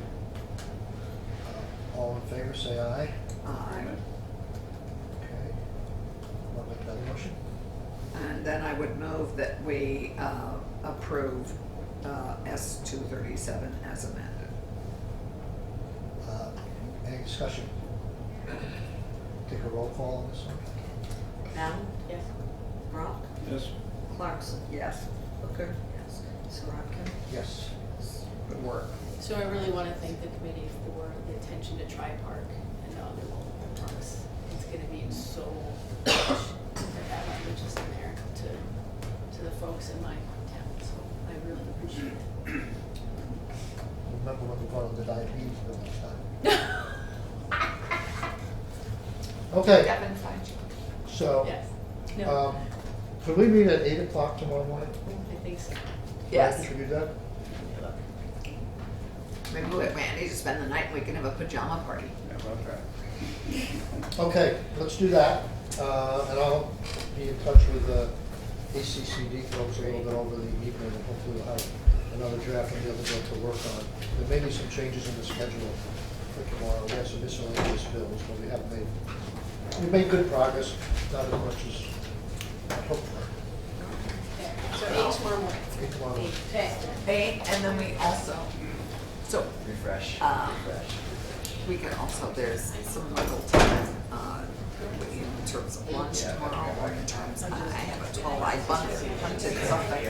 All in favor, say aye. Aye. Okay. Want to make that motion? And then I would move that we approve S.237 as amended. Any discussion? Take a roll call on this one. Alan, Yes. Brock, Yes. Clarkson, Yes, Booker, yes, Sorokin, Yes. good work. So I really want to thank the committee for the attention to Tri-Park and the other local parks. It's going to mean so much to have languages in there to the folks in my town, so I really appreciate it. Remember when we brought up the diabetes bill last time? Okay, Devin signed you. so, Yes. No, could we meet at 8 o'clock tomorrow morning? I think so. Yes. Should we do that? Maybe we'll get Randy to spend the night and we can have a pajama party. How about that? Okay, let's do that, and I'll be in touch with the ACCD folks a little bit over the evening, and hopefully we'll have another draft and the other bill to work on. There may be some changes in the schedule for tomorrow. We have some miscellaneous bills, but we've made good progress, not as much as I hoped for. So 8 tomorrow morning. 8 tomorrow morning. Okay, and then we also, so Refresh. Refresh. we can also, there's some little time in terms of lunch tomorrow, or in terms, I have a 12-hour bunted something